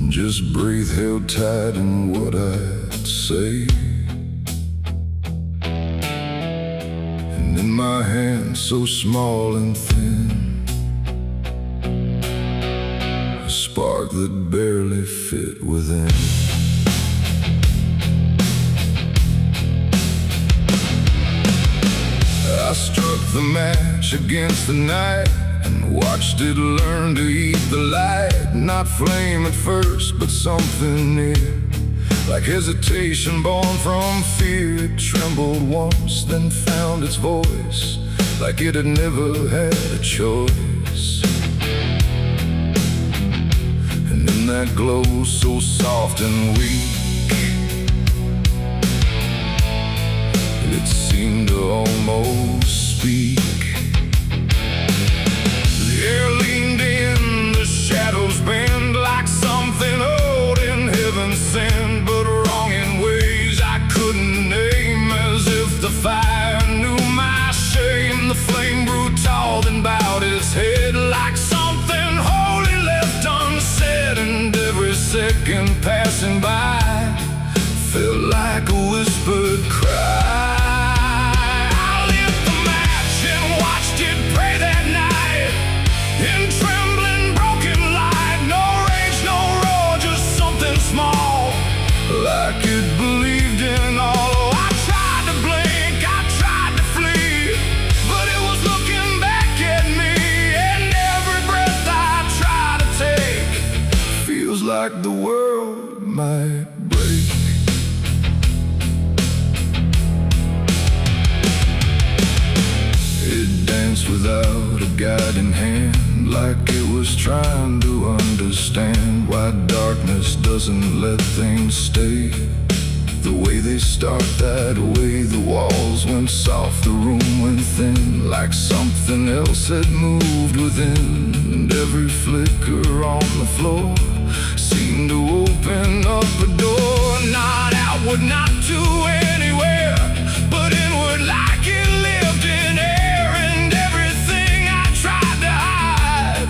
Just breathe held tight in what I'd say. And in my hand so small and thin, a spark that barely fit within. I struck the match against the night and watched it learn to eat the light. Not flame at first, but something near, like hesitation born from fear. It trembled once, then found its voice, like it had never had a choice. And in that glow so soft and weak, it seemed to almost speak. The air leaned in, the shadows bend, like something old in heaven sent, but wrong in ways I couldn't name. As if the fire knew my shame, the flame grew tall, then bowed its head, like something holy left unsaid. And every second passing by felt like a whispered cry. Like it believed in all. I tried to blink, I tried to flee, but it was looking back at me. And every breath I try to take feels like the world might break. It danced without a guiding hand, like it was trying to understand why darkness doesn't let things stay the way they start. That way the walls went soft, the room went thin, like something else had moved within. And every flicker on the floor seemed to open up a door, not outward, not to anywhere, but inward, like it lived in air. And everything I tried to hide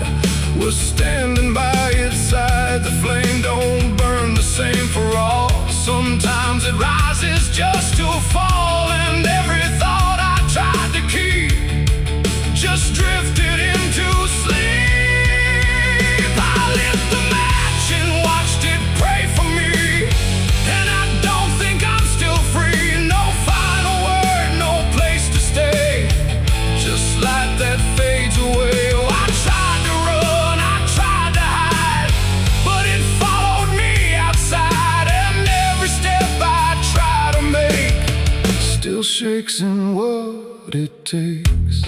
was standing by its side. The flame don't burn the same for all. Sometimes it rises just to fall. And every thought I tried to keep just drifted into sleep. I lit the match and watched it pray for me, and I don't think I'm still free. No final word, no place to stay, just light that fades away. Oh, I tried to run, I tried to hide, but it followed me outside. And every step I try to make still shakes in what it takes.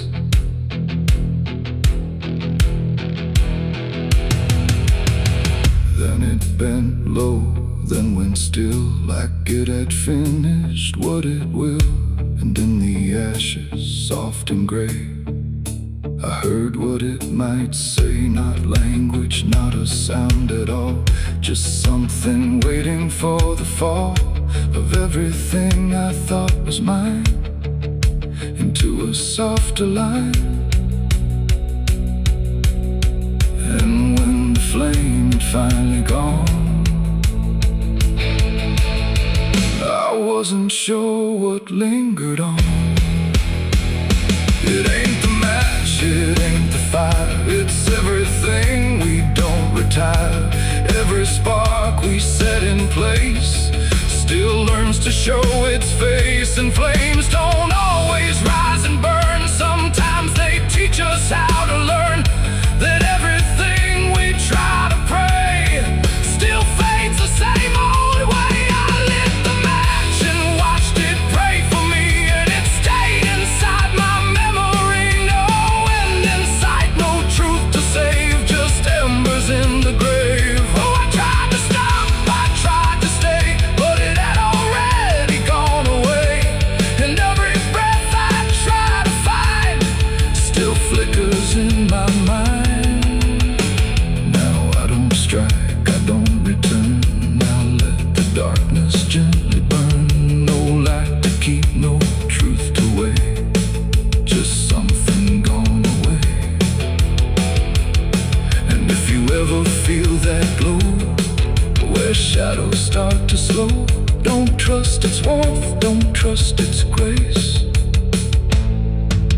Then it bent low, then went still, like it had finished what it will. And in the ashes, soft and gray, I heard what it might say. Not language, not a sound at all, just something waiting for the fall of everything I thought was mine into a softer line. And when the flame had finally gone, I wasn't sure what lingered on. It ain't the match, it ain't the fire, it's everything we don't retire. Every spark we set in place still learns to show its face. And flames don't always rise and burn, sometimes they teach us how to learn that everything we try to pray still fades the same old way. I lit the match and watched it pray for me, and it stayed inside my memory. No end in sight, no truth to save, just embers in the grave. Oh, I tried to stop, I tried to stay, but it had already gone away. And every breath I try to find still flickers in my mind. Now I don't strike, I don't return, I let the darkness gently burn. shadows start to slow. Don't trust its warmth, don't trust its grace,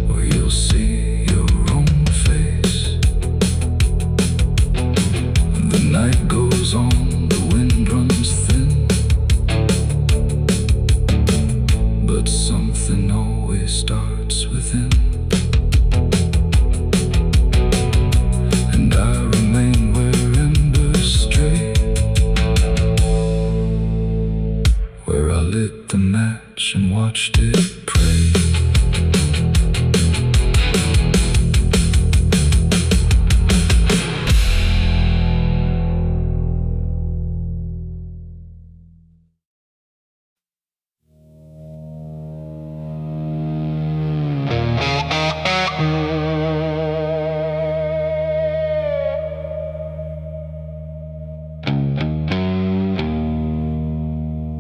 or you'll see your own face. The night goes on, the wind runs thin, but something always starts within. And I remain where embers stray, where I lit the match and watched it pray.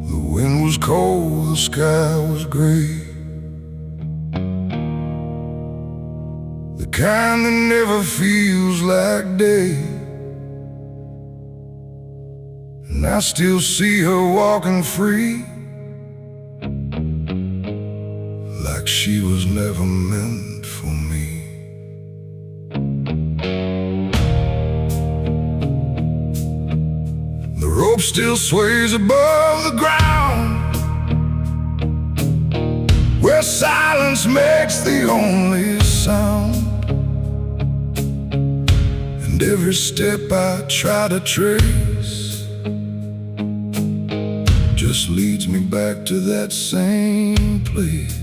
The wind was cold, the sky was gray, the kind that never feels like day. And I still see her walking free, like she was never meant for me. The rope still sways above the ground, where silence makes the only sound. And every step I try to trace just leads me back to that same place.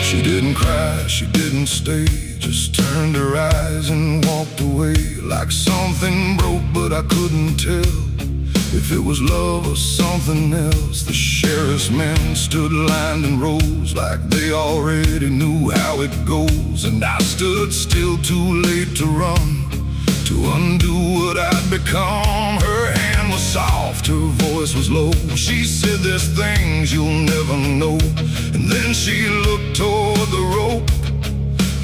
She didn't cry, she didn't stay, just turned her eyes and walked away, like something broke but I couldn't tell if it was love or something else. The sheriff's men stood lined in rows, like they already knew how it goes. And I stood still, too late to run, to undo what I'd become. Her hand was soft, her voice was low. She said, there's things you'll never know. And then she looked toward the rope,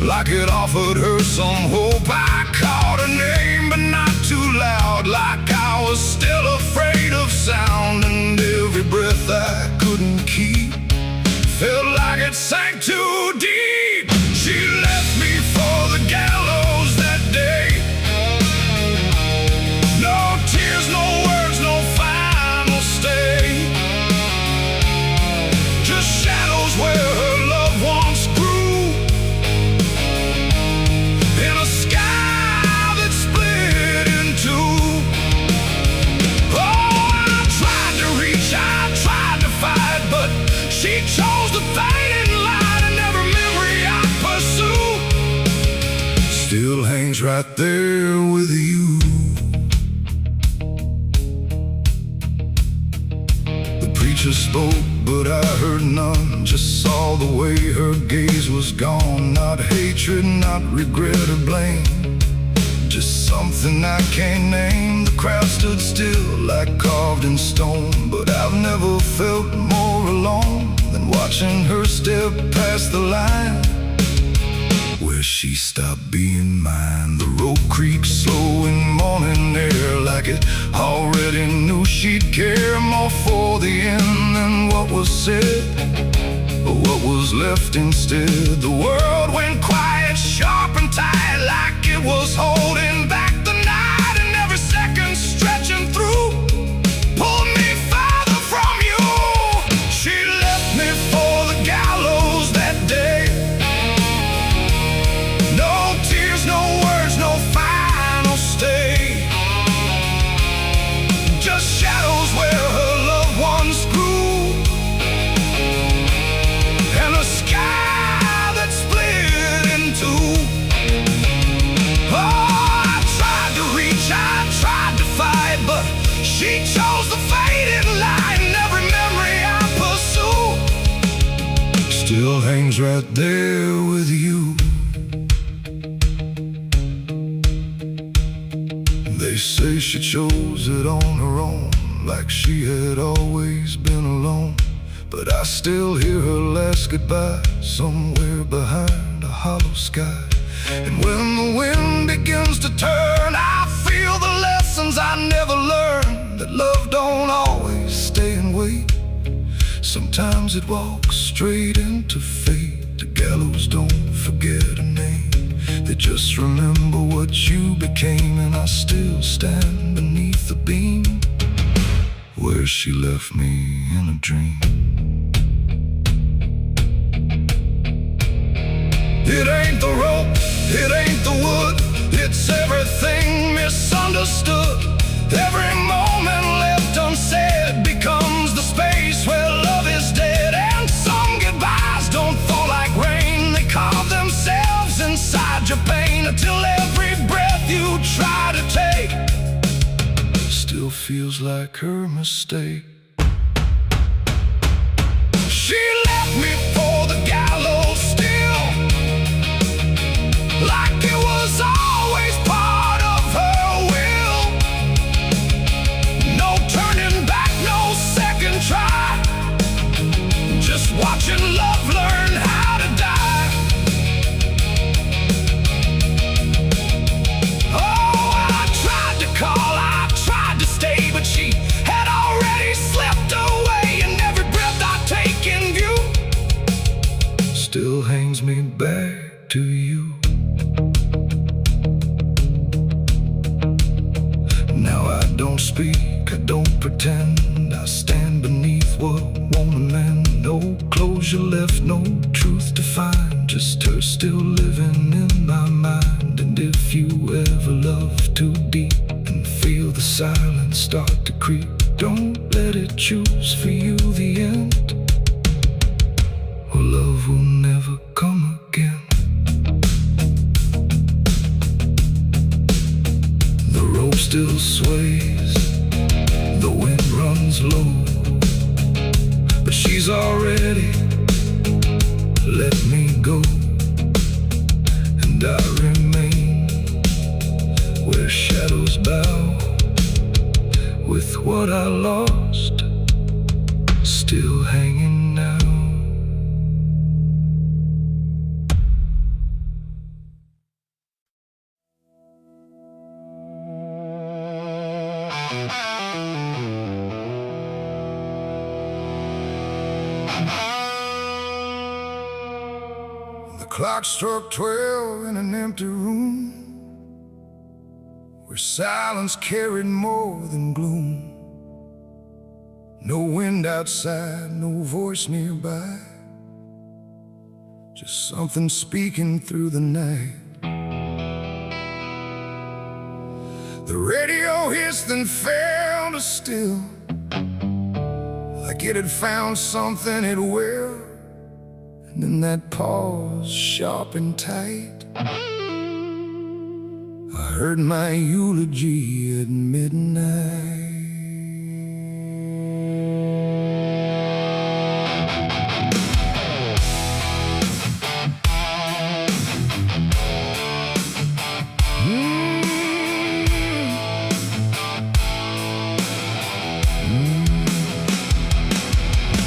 like it offered her some hope. I called her name, but not too loud, like I was still afraid of sound. And every breath I couldn't keep felt like it sank too deep. She left me for the gallows that day. No tears, no words, no final stay, just shadows where her loved ones grew, in a sky that split in two. Oh, I tried to reach, I tried to fight, but she chose the fading light, and every memory I pursue still hangs right there with you. The preacher spoke, but I heard none, just saw the way her gaze was gone. Not hatred, not regret or blame, just something I can't name. The crowd stood still, like carved in stone, but I've never felt more alone than watching her step past the line where she stopped being mine. The rope creaked slow in morning air, like it already knew she'd care more for the end than what was said, or what was left instead. The world went quiet, sharp and tight, like it was holding back the night, and every second stretching through pulled me farther from you. She left me for the gallows that day. No tears, no words, no final stay, just shadows where her loved ones grew, and a sky that split in two. Oh, I tried to reach, I tried to fight, but she chose the fading light, and every memory I pursue still hangs right there with you. They say she chose it on her own, like she had always been alone. But I still hear her last goodbye somewhere behind a hollow sky. And when the wind begins to turn, I feel I never learned that love don't always stay and wait. Sometimes it walks straight into fate. The gallows don't forget a name, they just remember what you became. And I still stand beneath the beam where she left me in a dream. It ain't the rope, it ain't the wood, it's everything misunderstood. Every moment left unsaid becomes the space where love is dead. And some goodbyes don't fall like rain, they carve themselves inside your pain, until every breath you try to take still feels like her mistake. She left me for the gallows still, like it was always part of her will. No turning back, no second try, just watching love learn how to die. Oh, I tried to call, I tried to stay, but she had already slipped away. And every breath I take in view still hangs me back to you. Now I don't speak, I don't pretend, I stand beneath what won't amend. No closure left, no truth to find, just her still living in my mind. And if you ever love too deep and feel the silence start to creep, don't let it choose for you the end, or love will never come again. The rope still sways, the wind runs low, but she's already let me go. And I remain where shadows bow, with what I lost still hanging now. The clock struck 12 in an empty room, where silence carried more than gloom. No wind outside, no voice nearby, just something speaking through the night. The radio hissed and fell to still, like it had found something it will. And then that pause, sharp and tight, I heard my eulogy at midnight.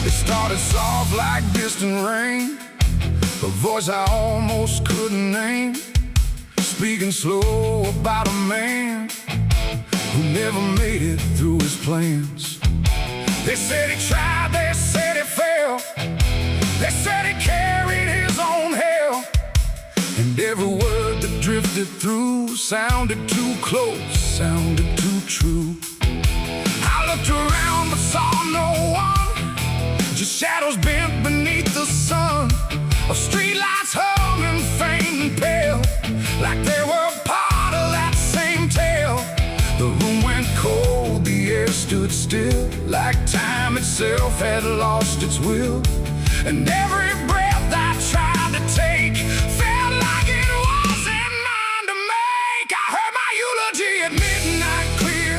It started soft like distant rain, a voice I almost couldn't name, speaking slow about a man who never made it through his plans. They said he tried, they said he failed, they said he carried his own hell. And every word that drifted through sounded too close, sounded too true. I looked around but saw no one, just shadows bent beneath the sun, of streetlights humming faint and pale, like they were part of that same tale. The room went cold, the air stood still, like time itself had lost its will. And every breath I tried to take felt like it wasn't mine to make. I heard my eulogy at midnight clear,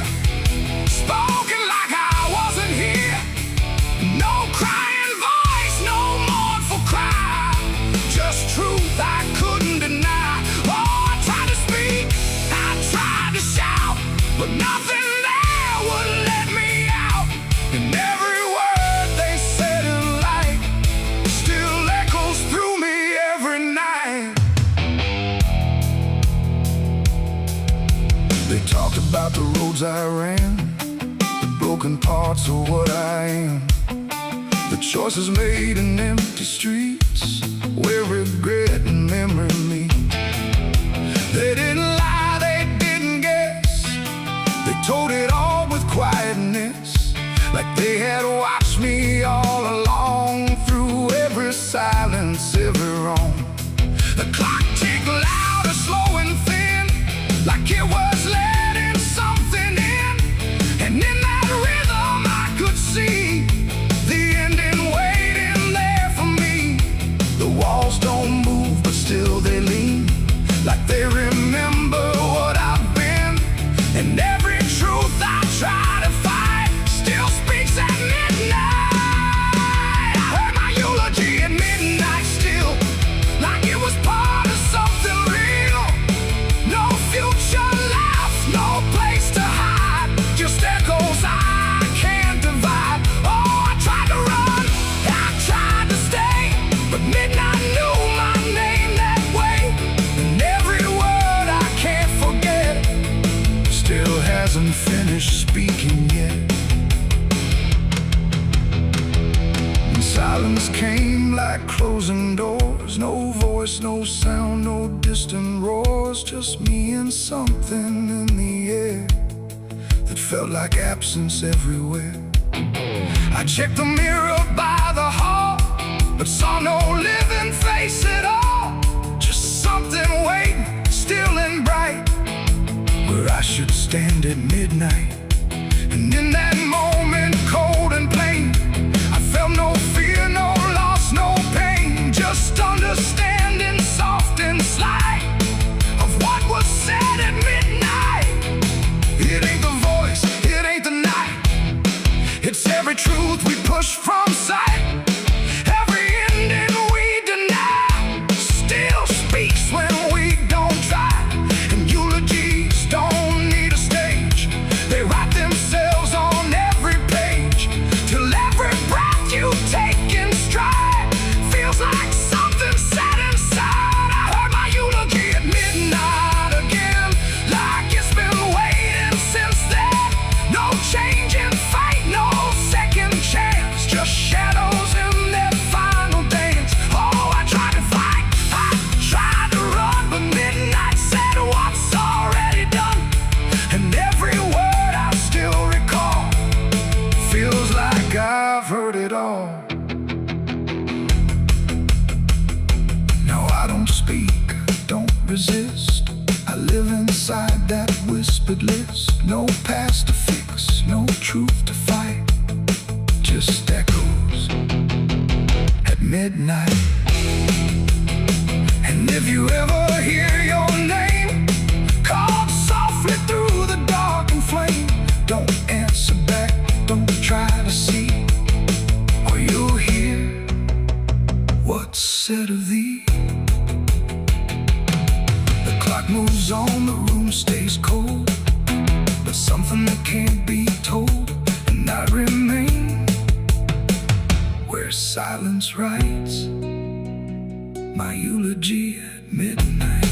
spoken like I wasn't here. No crying voice, no mournful cry, just truth I couldn't deny. Oh, I tried to speak, I tried to shout, but nothing there would let me out. And every word they said in light still about the roads I ran, the broken parts of what I am, the choices made in empty streets where regret and memory meet. They didn't lie, they didn't guess, they told it all with quietness, like they had watched me all along, through every silence, every wrong. The clock ticked louder, slow and thin, like it was letting something in. And in that rhythm I could see the ending waiting there for me. The walls don't move, but still they lean, like they remember what I've been. And every truth I try to fight still speaks at midnight. I heard my eulogy at midnight still, like it was part of something real. No future left, no place to hide, just echoes I can't divide. Oh, I tried to run, I tried to stay, but midnight knew my name that way. And every word I can't forget still hasn't finished speaking yet. And silence came like closing doors, no voice, no sound, no distant roars, just me and something in the air that felt like absence everywhere. I checked the mirror by the hall, but saw no living face at all, just something waiting, still and bright, where I should stand at midnight. And in that moment, cold and plain, I felt no fear, no loss, no pain, just understanding, soft and slight, of what was said at midnight. It ain't the voice, it ain't the night, it's every truth we push from sight. Every ending we deny still speaks when we don't try. And eulogies don't need a stage, they write themselves on every page, till every breath you take in stride feels like something set inside. I heard my eulogy at midnight again, like it's been waiting since then. No change in fate, no second chance, just shadows in their final dance. Oh, I tried to fight, I tried to run, but midnight said what's already done. And every word I still recall feels like I've heard it all. No, I don't speak, don't resist, I live inside that whispered list. No past to fix, no truth to fight, just echoes at midnight. And if you ever hear your name called softly through the dark and flame, don't answer back, don't try to see, or you'll hear what's said of thee. The clock moves on, the room stays cold, but something that can't be told, and I remain where silence writes my eulogy at midnight.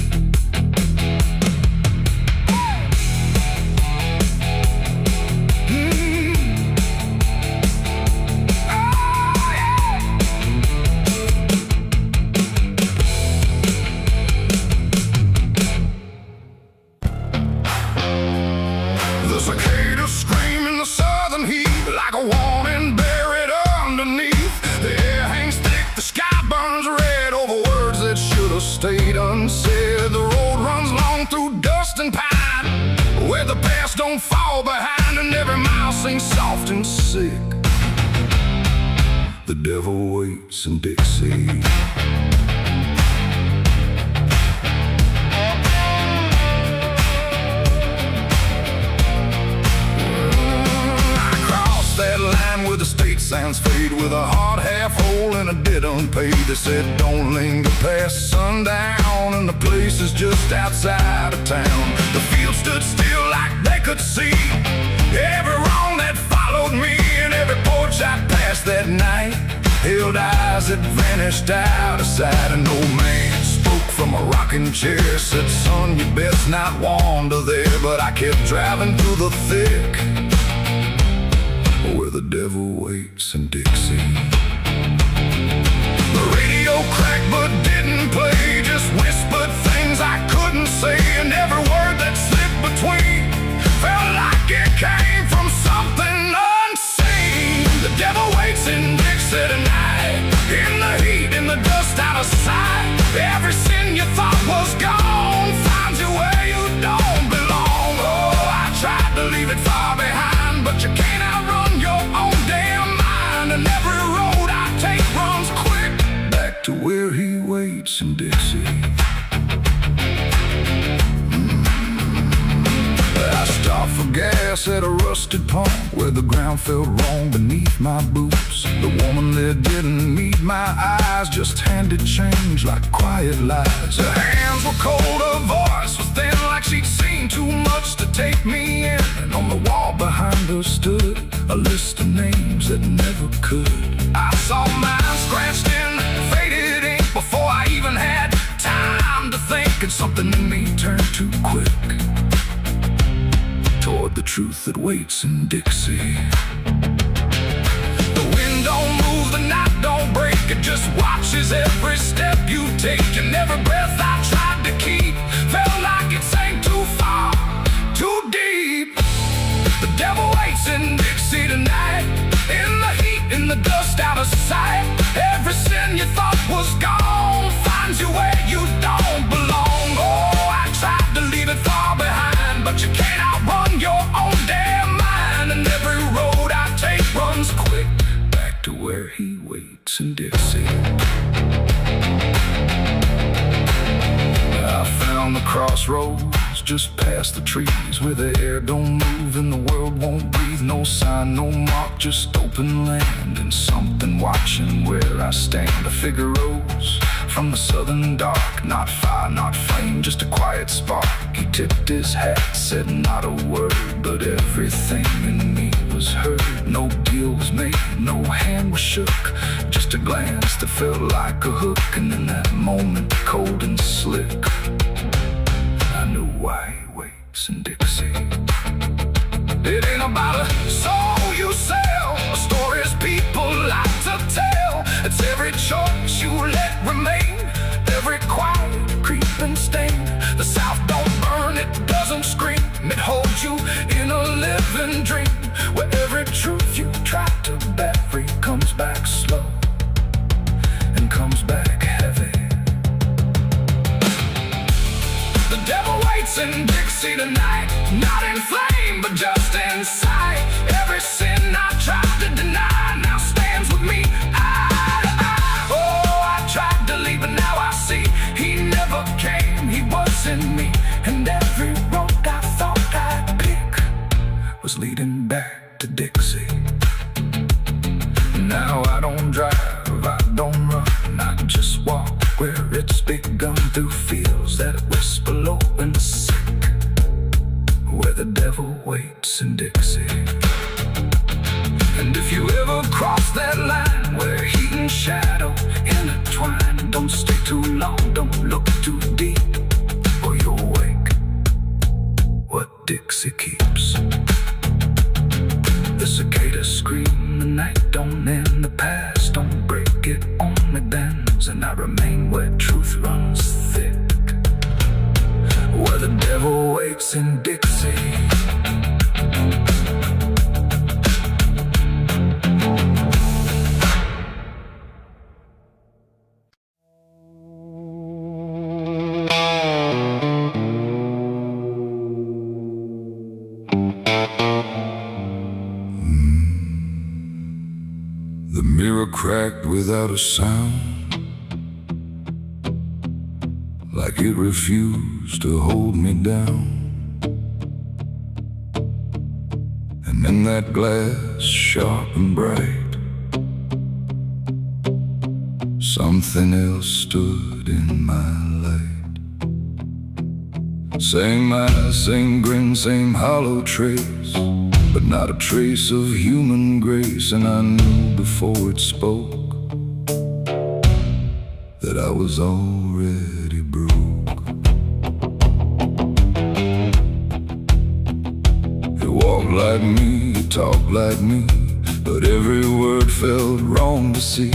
The cicadas scream in the southern heat, like a warning buried underneath. The air hangs thick, the sky burns red over words that should have stayed unsaid. The road runs long through dust and pine, where the past don't fall behind, and every mile sings soft and sick. The devil waits in Dixie. That line where the state signs fade, with a hard half hole and a debt unpaid. They said don't linger past sundown, and the place is just outside of town. The field stood still like they could see every wrong that followed me, and every porch I passed that night held eyes that vanished out of sight. And no man spoke from my rocking chair. Said, son, you best not wander there. But I kept driving through the thick, where the devil waits in Dixie. The radio cracked but didn't play, just whispered things I couldn't say. And every word that slipped between felt like it came from something unseen. The devil waits in Dixie tonight, in the heat, in the dust, out of sight. Every sin you thought was gone finds you where you don't belong. Oh, I tried to leave it far behind, but you can't outrun your own damn mind. And every road I take runs quick back to where he waits in Dixie. I stopped for gas at a rusted pump where the ground felt wrong beneath my boots. The woman there didn't meet my eyes, just handed change like quiet lies. Her hands were cold, her voice was thin, like she'd seen too much to take me in. And on the wall behind her stood a list of names that never could. I saw mine scratched in faded ink before I even had time to think. And something in me turned too quick toward the truth that waits in Dixie. The wind don't move, the night don't break, it just watches every step you take. And every breath I tried to keep felt like it sank too far, too deep. The devil waits in Dixie tonight, in the heat, in the dust, out of sight. Every sin you thought was gone finds you where you don't belong. Oh, I tried to leave it far behind, but you can't outrun your own damn mind. And every road I take runs quick back to where he waits in Dixie. I found the crossroads just past the trees, where the air don't move and the world won't breathe. No sign, no mark, just open land and something watching where I stand. A figure rose from the southern dark, not fire, not flame, just a quiet spark. He tipped his hat, said not a word, but everything in me was heard. No deal was made, no hand was shook, just a glance that felt like a hook. And in that moment, cold and slick, I knew why he waits in Dixie. It ain't about a soul you sell, a stories people like to tell. It's every choice you let remain, every quiet creeping stain. The South don't burn, it doesn't scream, it holds you in a living dream, where every truth you try to bury comes back slow and comes back heavy. The devil waits in Dixie tonight, not in flame, but just in sight. Every sin I tried to deny now stands with me eye to eye. Oh, I tried to leave, but now I see he never came, he was in me. And every road I thought I'd pick was leading back to Dixie. Now I don't drive, I don't run, I just walk where it's begun, through fields that whisper low and sick, where the devil waits in Dixie. And if you ever cross that line where heat and shadow intertwine, don't stay too long, don't look too deep, or you'll wake what Dixie keeps. The cicadas scream, the night don't end, the past don't break, it only bends. And I remain where truth runs thick, where the devil waits in Dixie. The mirror cracked without a sound, like it refused to hold me down. And in that glass, sharp and bright, something else stood in my light. Same eyes, same grin, same hollow trace, but not a trace of human grace. And I knew before it spoke that I was already broke. walk like me, you talk like me, but every word felt wrong to see.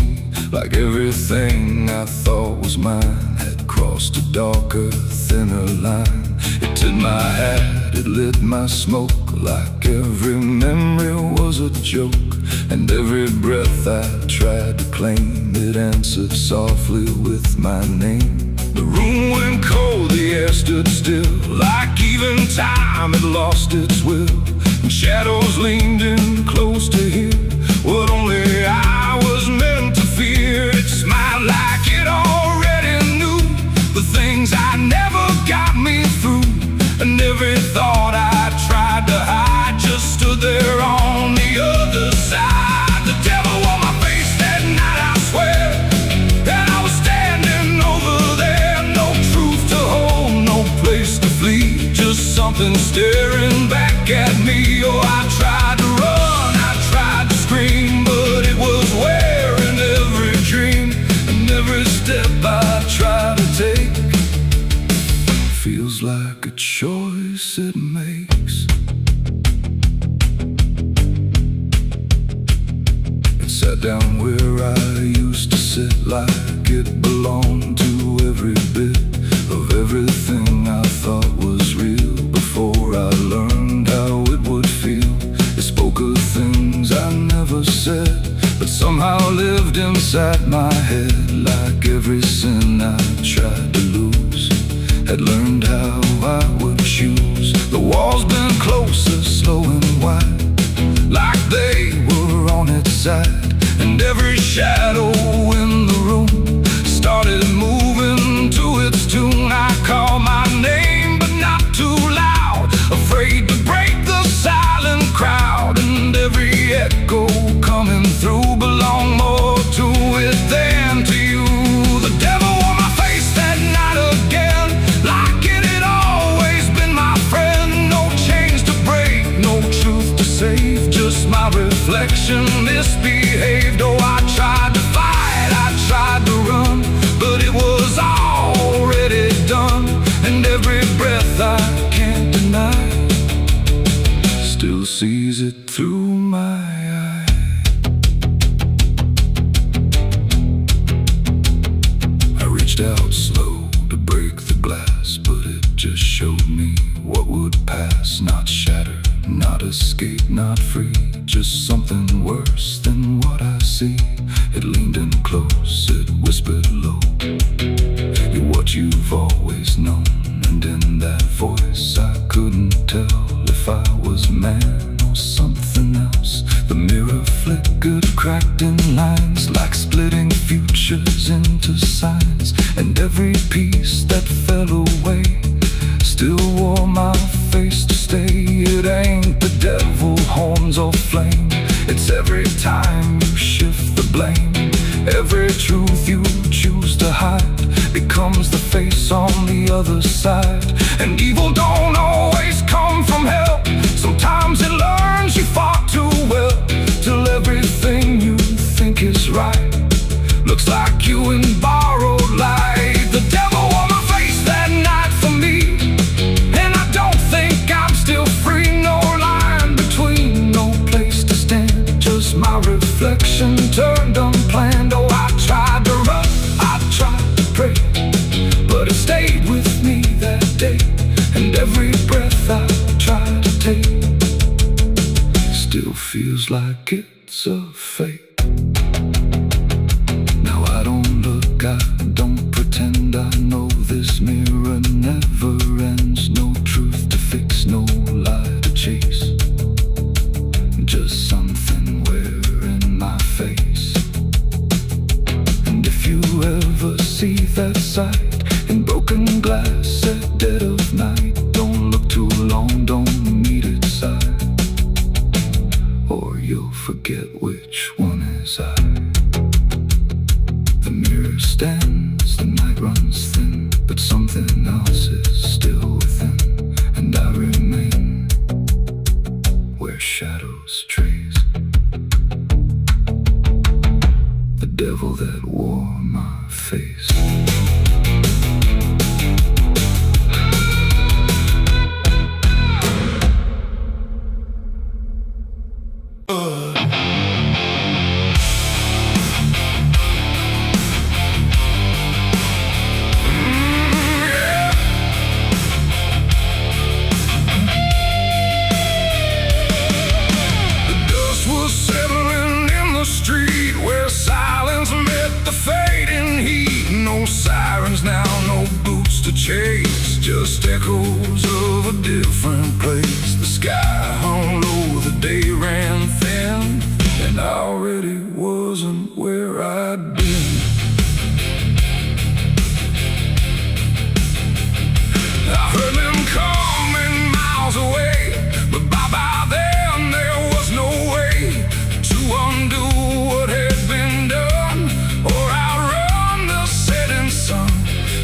Like everything I thought was mine had crossed a darker, thinner line. It tipped my hat, it lit my smoke, like every memory was a joke. And every breath I tried to claim, it answered softly with my name. The room went cold, the air stood still, like even time had lost its will. And shadows leaned in close to hear what only I was meant to fear. It smiled like it already knew the things I never got me through. And every thought I tried to hide just stood there on the other side. The devil on my face that night, I swear, and I was standing over there. No truth to hold, no place to flee, just something staring back at me. Oh, I tried to run, I tried to scream, but it was wearing every dream. And every step I try to take feels like a choice it makes. It sat down where I used to sit, like it belonged to every bit of everything I thought was real. Before I learned how it would feel, it spoke of things I never said, but somehow lived inside my head. Like every sin I tried to lose, had learned how I would choose. The walls been closer, slow and wide, like they were on its side. And every shadow in the room started moving to its tune. I called my name, but not too loud, afraid to break the silent crowd. And every echo coming through belonged more to it than to you. The devil on my face that night again, like it had always been my friend. No chains to break, no truth to save, just my reflection misbehaved. Oh, I tried to fight, I tried to run, but it was already done. And every breath I can't deny still sees it through my eye. I reached out slow to break the glass, but it just showed me what would pass. Not shatter, not escape, not free, just something worse than what I see. It leaned in close, it whispered low, you're what you've always known. And in that voice I couldn't tell if I was man or something else. The mirror flickered, cracked in lines, like splitting futures into signs. And every piece that fell away still wore my face to stay. It ain't the devil, horns or flame, it's every time you shift the blame. Every truth you choose to hide becomes the face on the other side. And evil don't always come from hell, sometimes it learns you fought too well, till everything you think is right looks like you in borrowed light. The devil on my face that night for me, and I don't think I'm still free. No line between, no place to stand, just my reflection turned unplanned. Oh, I tried to run, I tried to pray, but it stayed with me that day. And every breath I try to take still feels like it's a fake. Now I don't look, I don't pretend, I know this mirror never ends. No truth to fix, no lie to chase, just something wearing my face. And if you ever see that sight in broken glass at dead of night, don't look too long, don't meet its side, or you'll forget which one is I. The mirror stands, the night runs thin, but something else is still within. And I remain where shadows trace the devil that wore my face. Street where silence met the fading heat. No sirens now, no boots to chase, just echoes of a different place. The sky hung low, the day ran thin, and I already wasn't where I'd been. I heard them coming miles away, but by then there was no way to undo what had been done or outrun the setting sun.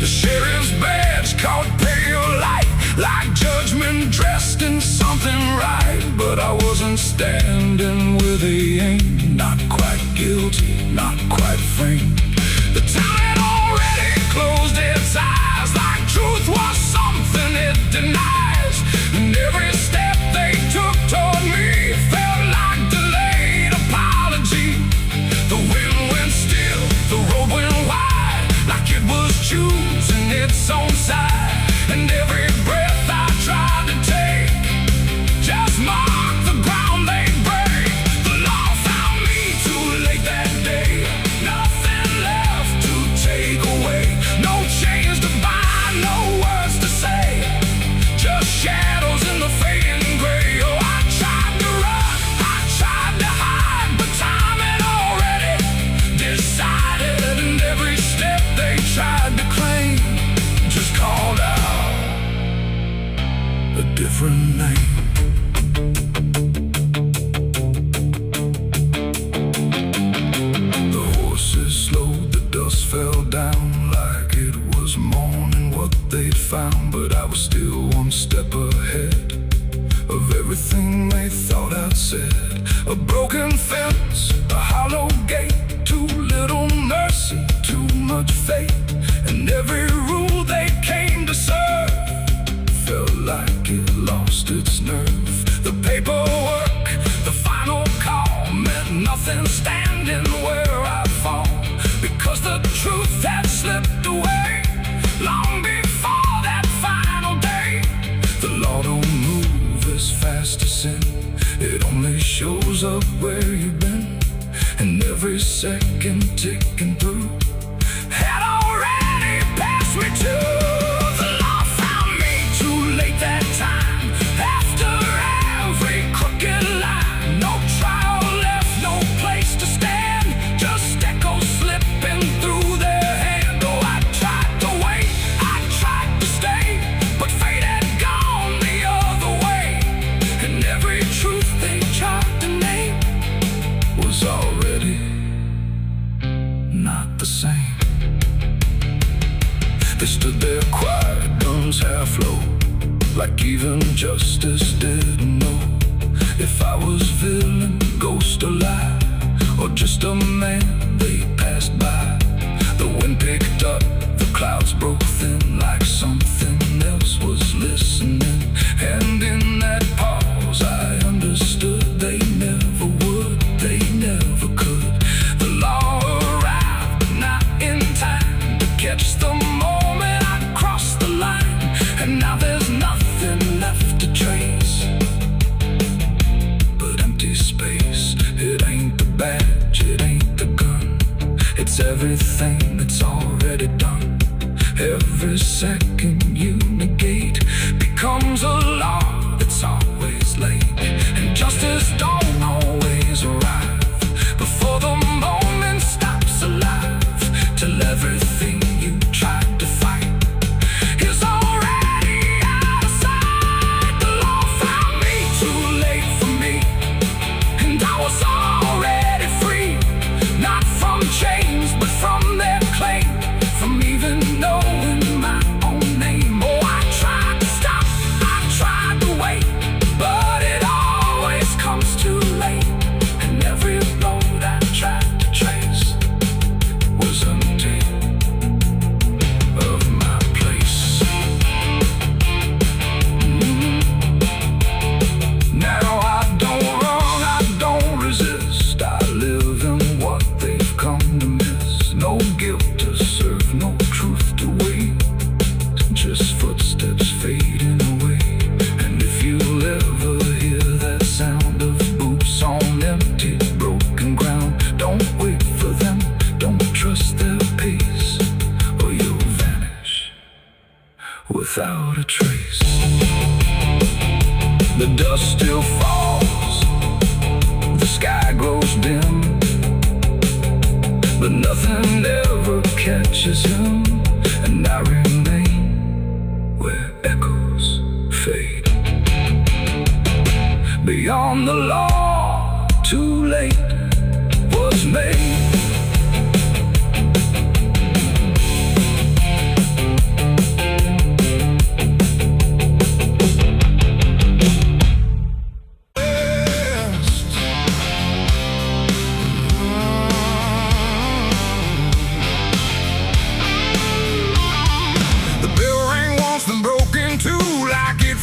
The sheriff's badge caught pale light, like judgment dressed in something right. But I wasn't standing where they aimed, not quite guilty, not quite framed. The town had already closed its eyes, like truth was something it denies. And every step they took toward me felt like delayed apology. The wind went still, the road went wide, like it was choosing its own side. And every breath I tried to take just marked the ground they break. The law found me too late that day, nothing left to take away. No chains to bind, no words to say, just shadows in the fading gray. Oh, I tried to run, I tried to hide, but time had already decided. And every step they tried to claim just called out a different name. The horses slowed, the dust fell down like it was morning what they'd found. But I was still one step ahead of everything they thought I'd said. A broken fence, a hollow gate, too little mercy, too much fate. And every rule they came to serve felt like it lost its nerve. The paperwork, the final call, meant nothing standing where I fall, because the truth had slipped away long before that final day. The law don't move as fast as sin, it only shows up where you've been. And every second ticking through had already passed me too. The law found me too late that time, after every crooked line. No trial left, no place to stand, just echoes slipping through their hand. Oh, I tried to wait, I tried to stay, but fate had gone the other way. And every truth they tried to name was already not the same. They stood there quiet, guns half low, like even justice didn't know if I was villain, ghost or lie, or just a man they passed by. The wind picked up, the clouds broke thin, like something else was listening. And in that pause I understood they never would, they never could. The law arrived, but not in time to catch the moment I crossed the line. And now there's nothing left to trace but empty space. It ain't the badge, it ain't the gun, it's everything that's already done. Every second you negate becomes a law that's always late. And justice don't always arrive before the moment stops alive, till everything you tried to fight is already out of sight. The law found me too late for me, and I was already free, not from chains but from their claim, from even knowing my own name. Oh, I tried to stop, I tried to wait, but it always comes too late. And every road I tried to trace was empty of my place. Now I don't run, I don't touches him, and I remain where echoes fade. Beyond the law, too late was made.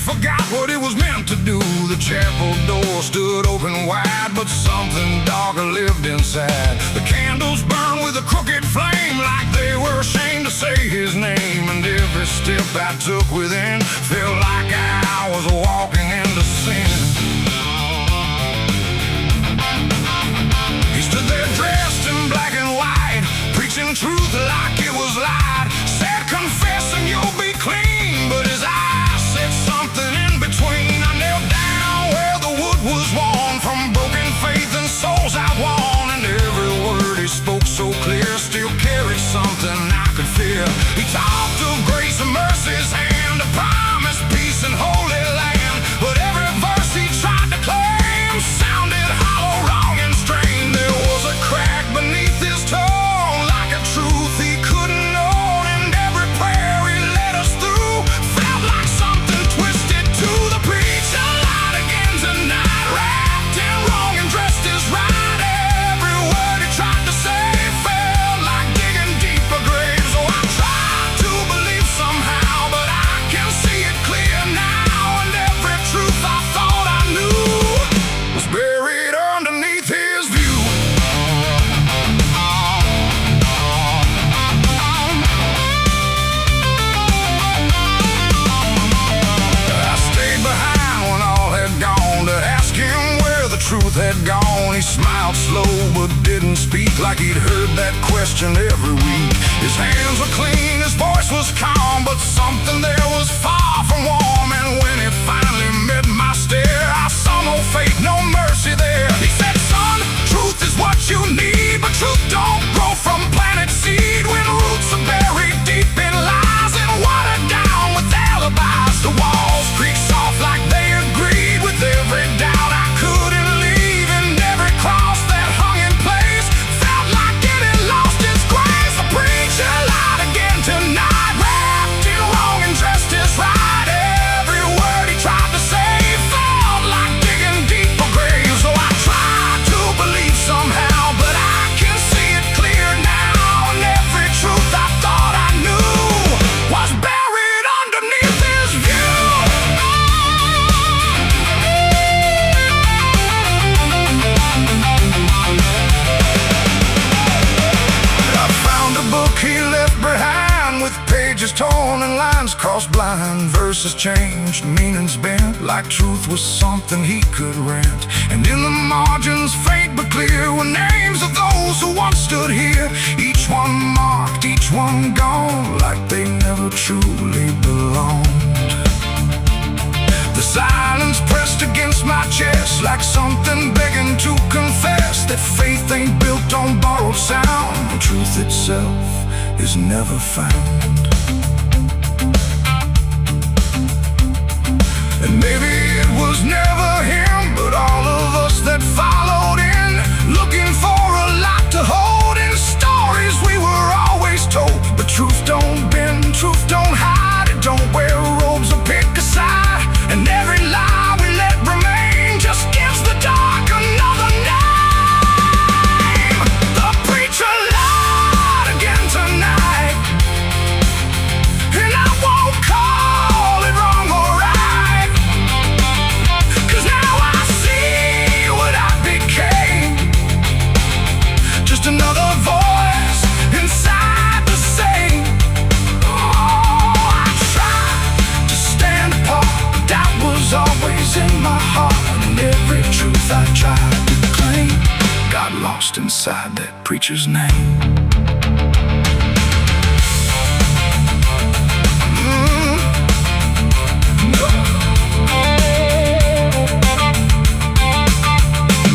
Forgot what it was meant to do. The chapel door stood open wide, but something darker lived inside. The candles burned with a crooked flame, like they were ashamed to say his name. And every step I took within felt like I was walking into sin. He stood there dressed in black and white, preaching truth like it was lied. Said, confess and you'll be clean, but his eyes said something in between. I knelt down where the wood was worn from broken faith and souls I won. And every word he spoke so clear still carried something I could fear. He talked of grace and mercy's hand, a promise, peace and holy land. But every verse he tried to claim sounded hollow, wrong and strained. There was a crack beneath his tone, like a truth he couldn't own. And every prayer he led us through felt like something twisted to the preacher. Lied again tonight, wrapped in wrong and dressed as right. Every word he tried to say felt like digging deeper graves. So I tried to believe somehow, but I can see it clear now. And every truth I thought I knew was buried underneath his view. I stayed behind when all had gone to ask him where the truth had gone. He smiled slow but didn't speak, like he'd heard that question every week. His hands were clean, his voice was calm, but something there was far from warm. And when he finally met my stare, I saw no faith, no mercy there. He said, son, truth is what you need, but truth don't grow from planted seed. When roots are buried deep in lies and watered down with alibis, the walls creak soft like they agreed with every doubt I couldn't leave. And every cross that hung in place felt like it had lost its grace. The preacher lied again tonight, wrapped in wrong and dressed as right. Every word he tried to say felt like digging deeper graves. So I tried to believe somehow, but I can see it clear now. And every truth I thought I knew was buried underneath his view. I found a book he left behind, with pages torn and lines crossed blind. Verses changed, meanings bent, like truth was something he could rent. And in the margins, faint but clear, were names of those who once stood here. Each one marked, each one gone, like they never truly belonged. The silence pressed against my chest, like something begging to confess that faith ain't built on borrowed sound. The truth itself is never found. And maybe it was never him, but all of us that followed in, looking for a lot to hold in stories we were always told. But truth don't bend, truth don't hide, it don't wear robes or pick a side. And every lie we let remain just gives the dark another name. The preacher lied again tonight, and I won't call it wrong or right, 'cause now I see what I became. Just another voice inside the same. Oh, I tried to stand apart, but doubt was always in my heart. And every truth I tried to claim got lost inside that preacher's name.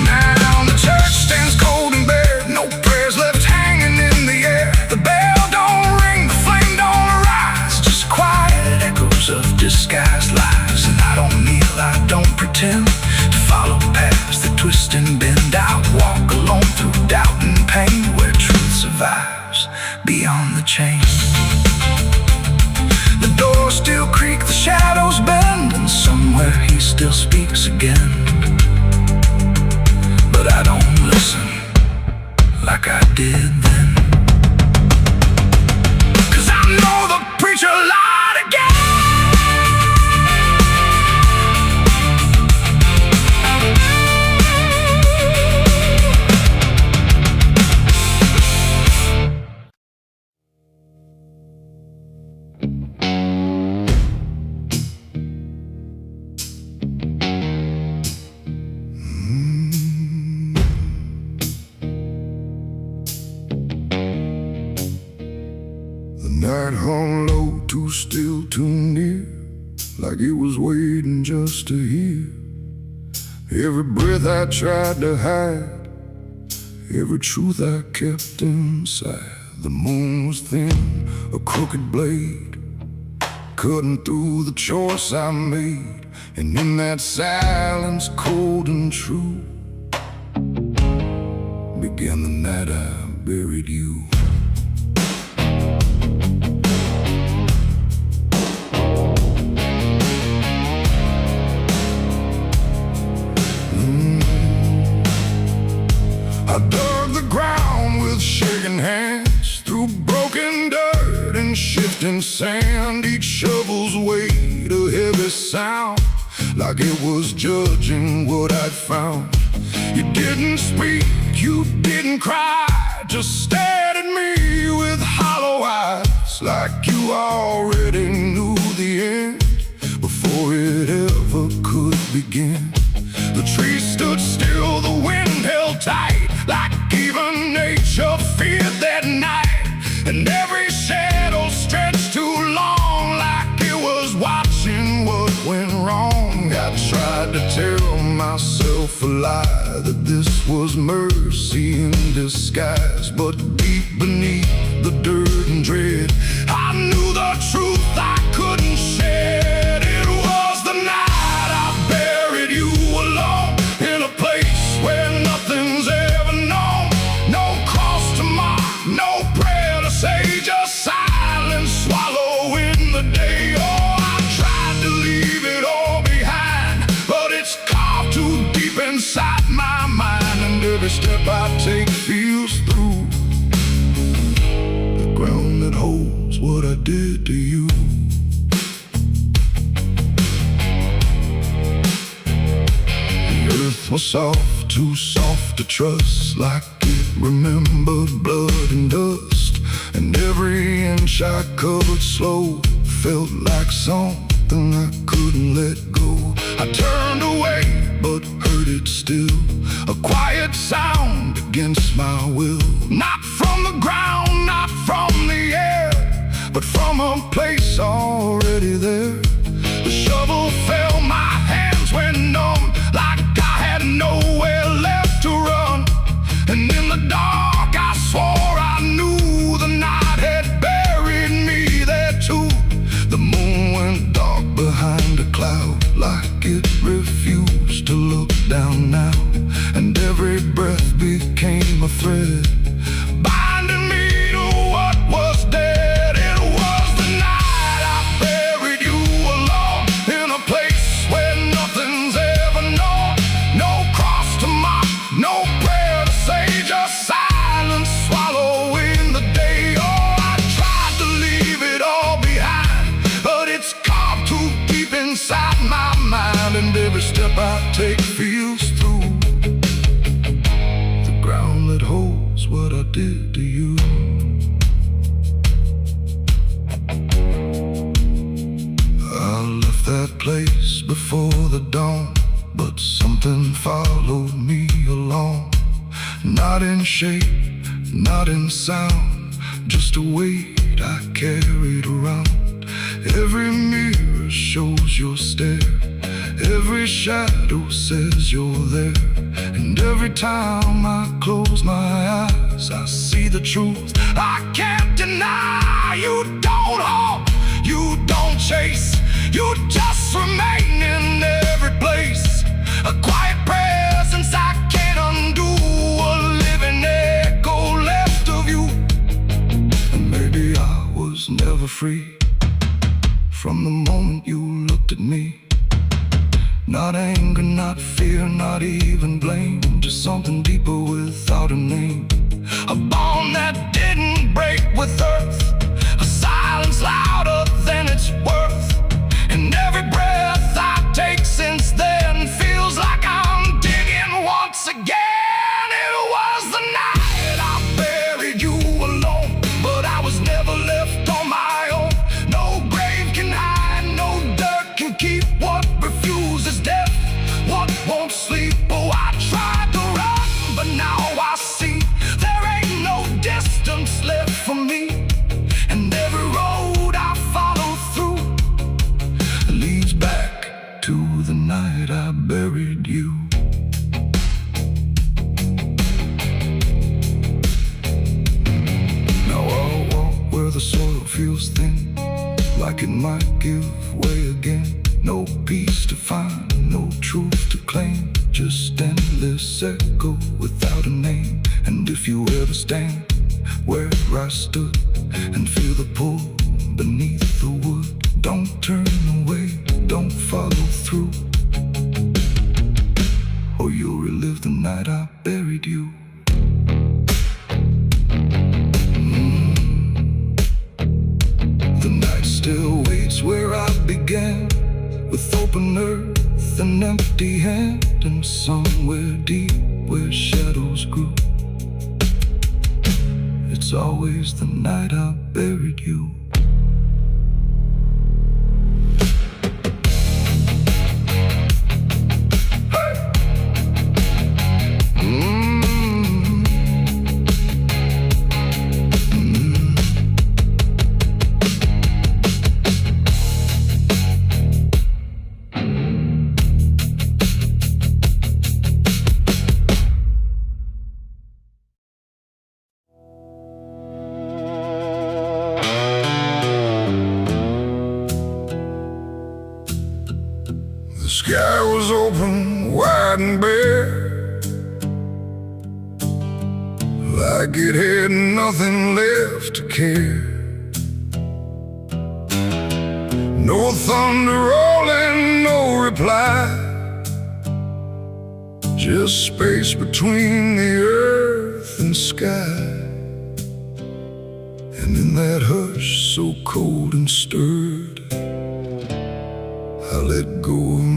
Now the church stands cold and bare, no prayers left hanging in the air. The bell don't and bend out, walk alone through doubt and pain, where truth survives beyond the chain. The doors still creak, the shadows bend, and somewhere he still speaks again. But I don't listen like I did then, 'cause I know the preacher lied again. Night hung low, too still, too near, like it was waiting just to hear. Every breath I tried to hide, every truth I kept inside. The moon was thin, a crooked blade, cutting through the choice I made. And in that silence, cold and true, began the night I buried you. I dug the ground with shaking hands, through broken dirt and shifting sand. Each shovel's weight a heavy sound, like it was judging what I'd found. You didn't speak, you didn't cry, just stared at me with hollow eyes, like you already knew the end before it ever could begin. The trees stood still, the wind held tight, like even nature feared that night. And every shadow stretched too long, like it was watching what went wrong. I tried to tell myself a lie, that this was mercy in disguise. But deep beneath the dirt and dread, I knew the truth I couldn't shed. It was the night I buried you alone, in a place where nothing's ever known. No cross to mark, no prayer to say, just silence swallowing the day. Oh, I tried to leave it all behind, but it's carved too deep inside my mind. And every step I take feels through the ground that holds what I did to you. Earth was soft, too soft to trust, like it remembered blood and dust. And every inch I covered slow felt like something I couldn't let go. I turned away, but heard it still, a quiet sound against my will. Not from the ground, not from the air, but from a place already there. The shovel fell, my hands went numb, like I had nowhere left to run. And in the dark I swore I knew the night had buried me there too. The moon went dark behind a cloud, like it refused to look down now. And every breath became a thread, binding me to what was dead. It was the night I buried you alone, in a place where nothing's ever known. No cross to mark, no prayer to say, just silence swallowing the day. Oh, I tried to leave it all behind, but it's carved too deep inside my mind. And every step I take feels through the ground that holds what I did to you. I left that place before the dawn, but something followed me along. Not in shape, not in sound, just a weight I carried around. Every mirror shows your stare, every shadow says you're there. And every time I close my eyes, I see the truth I can't deny. You don't hope, you don't chase, you just remain in every place. A quiet presence I can't free. From the moment you looked at me, not anger, not fear, not even blame, just something deeper without a name. A bond that didn't break with earth, a silence louder than its worth. And every breath I take since then feels like I'm digging once again. It was the night I buried you alone, but I was never left on my own. No grave can hide, no dirt can keep what refuses death, what won't sleep. Oh, I tried to run, but now I see there ain't no distance left for me. And every road I follow through leads back to the night I buried you. Now I'll walk where the soil feels thin, like it might give way again. No peace to find, no truth to claim, just endless echo without a name. And if you ever stand where I stood and feel the pull beneath the wood, don't turn away, don't follow through, or you'll relive the night I buried you. The night still waits where I began, with open earth and empty hand, and somewhere deep where shadows grew, it's always the night I buried you. The sky was open, wide and bare, like it had nothing left to care. No thunder rolling, no reply, just space between the earth and sky. And in that hush so cold and stirred, I let go of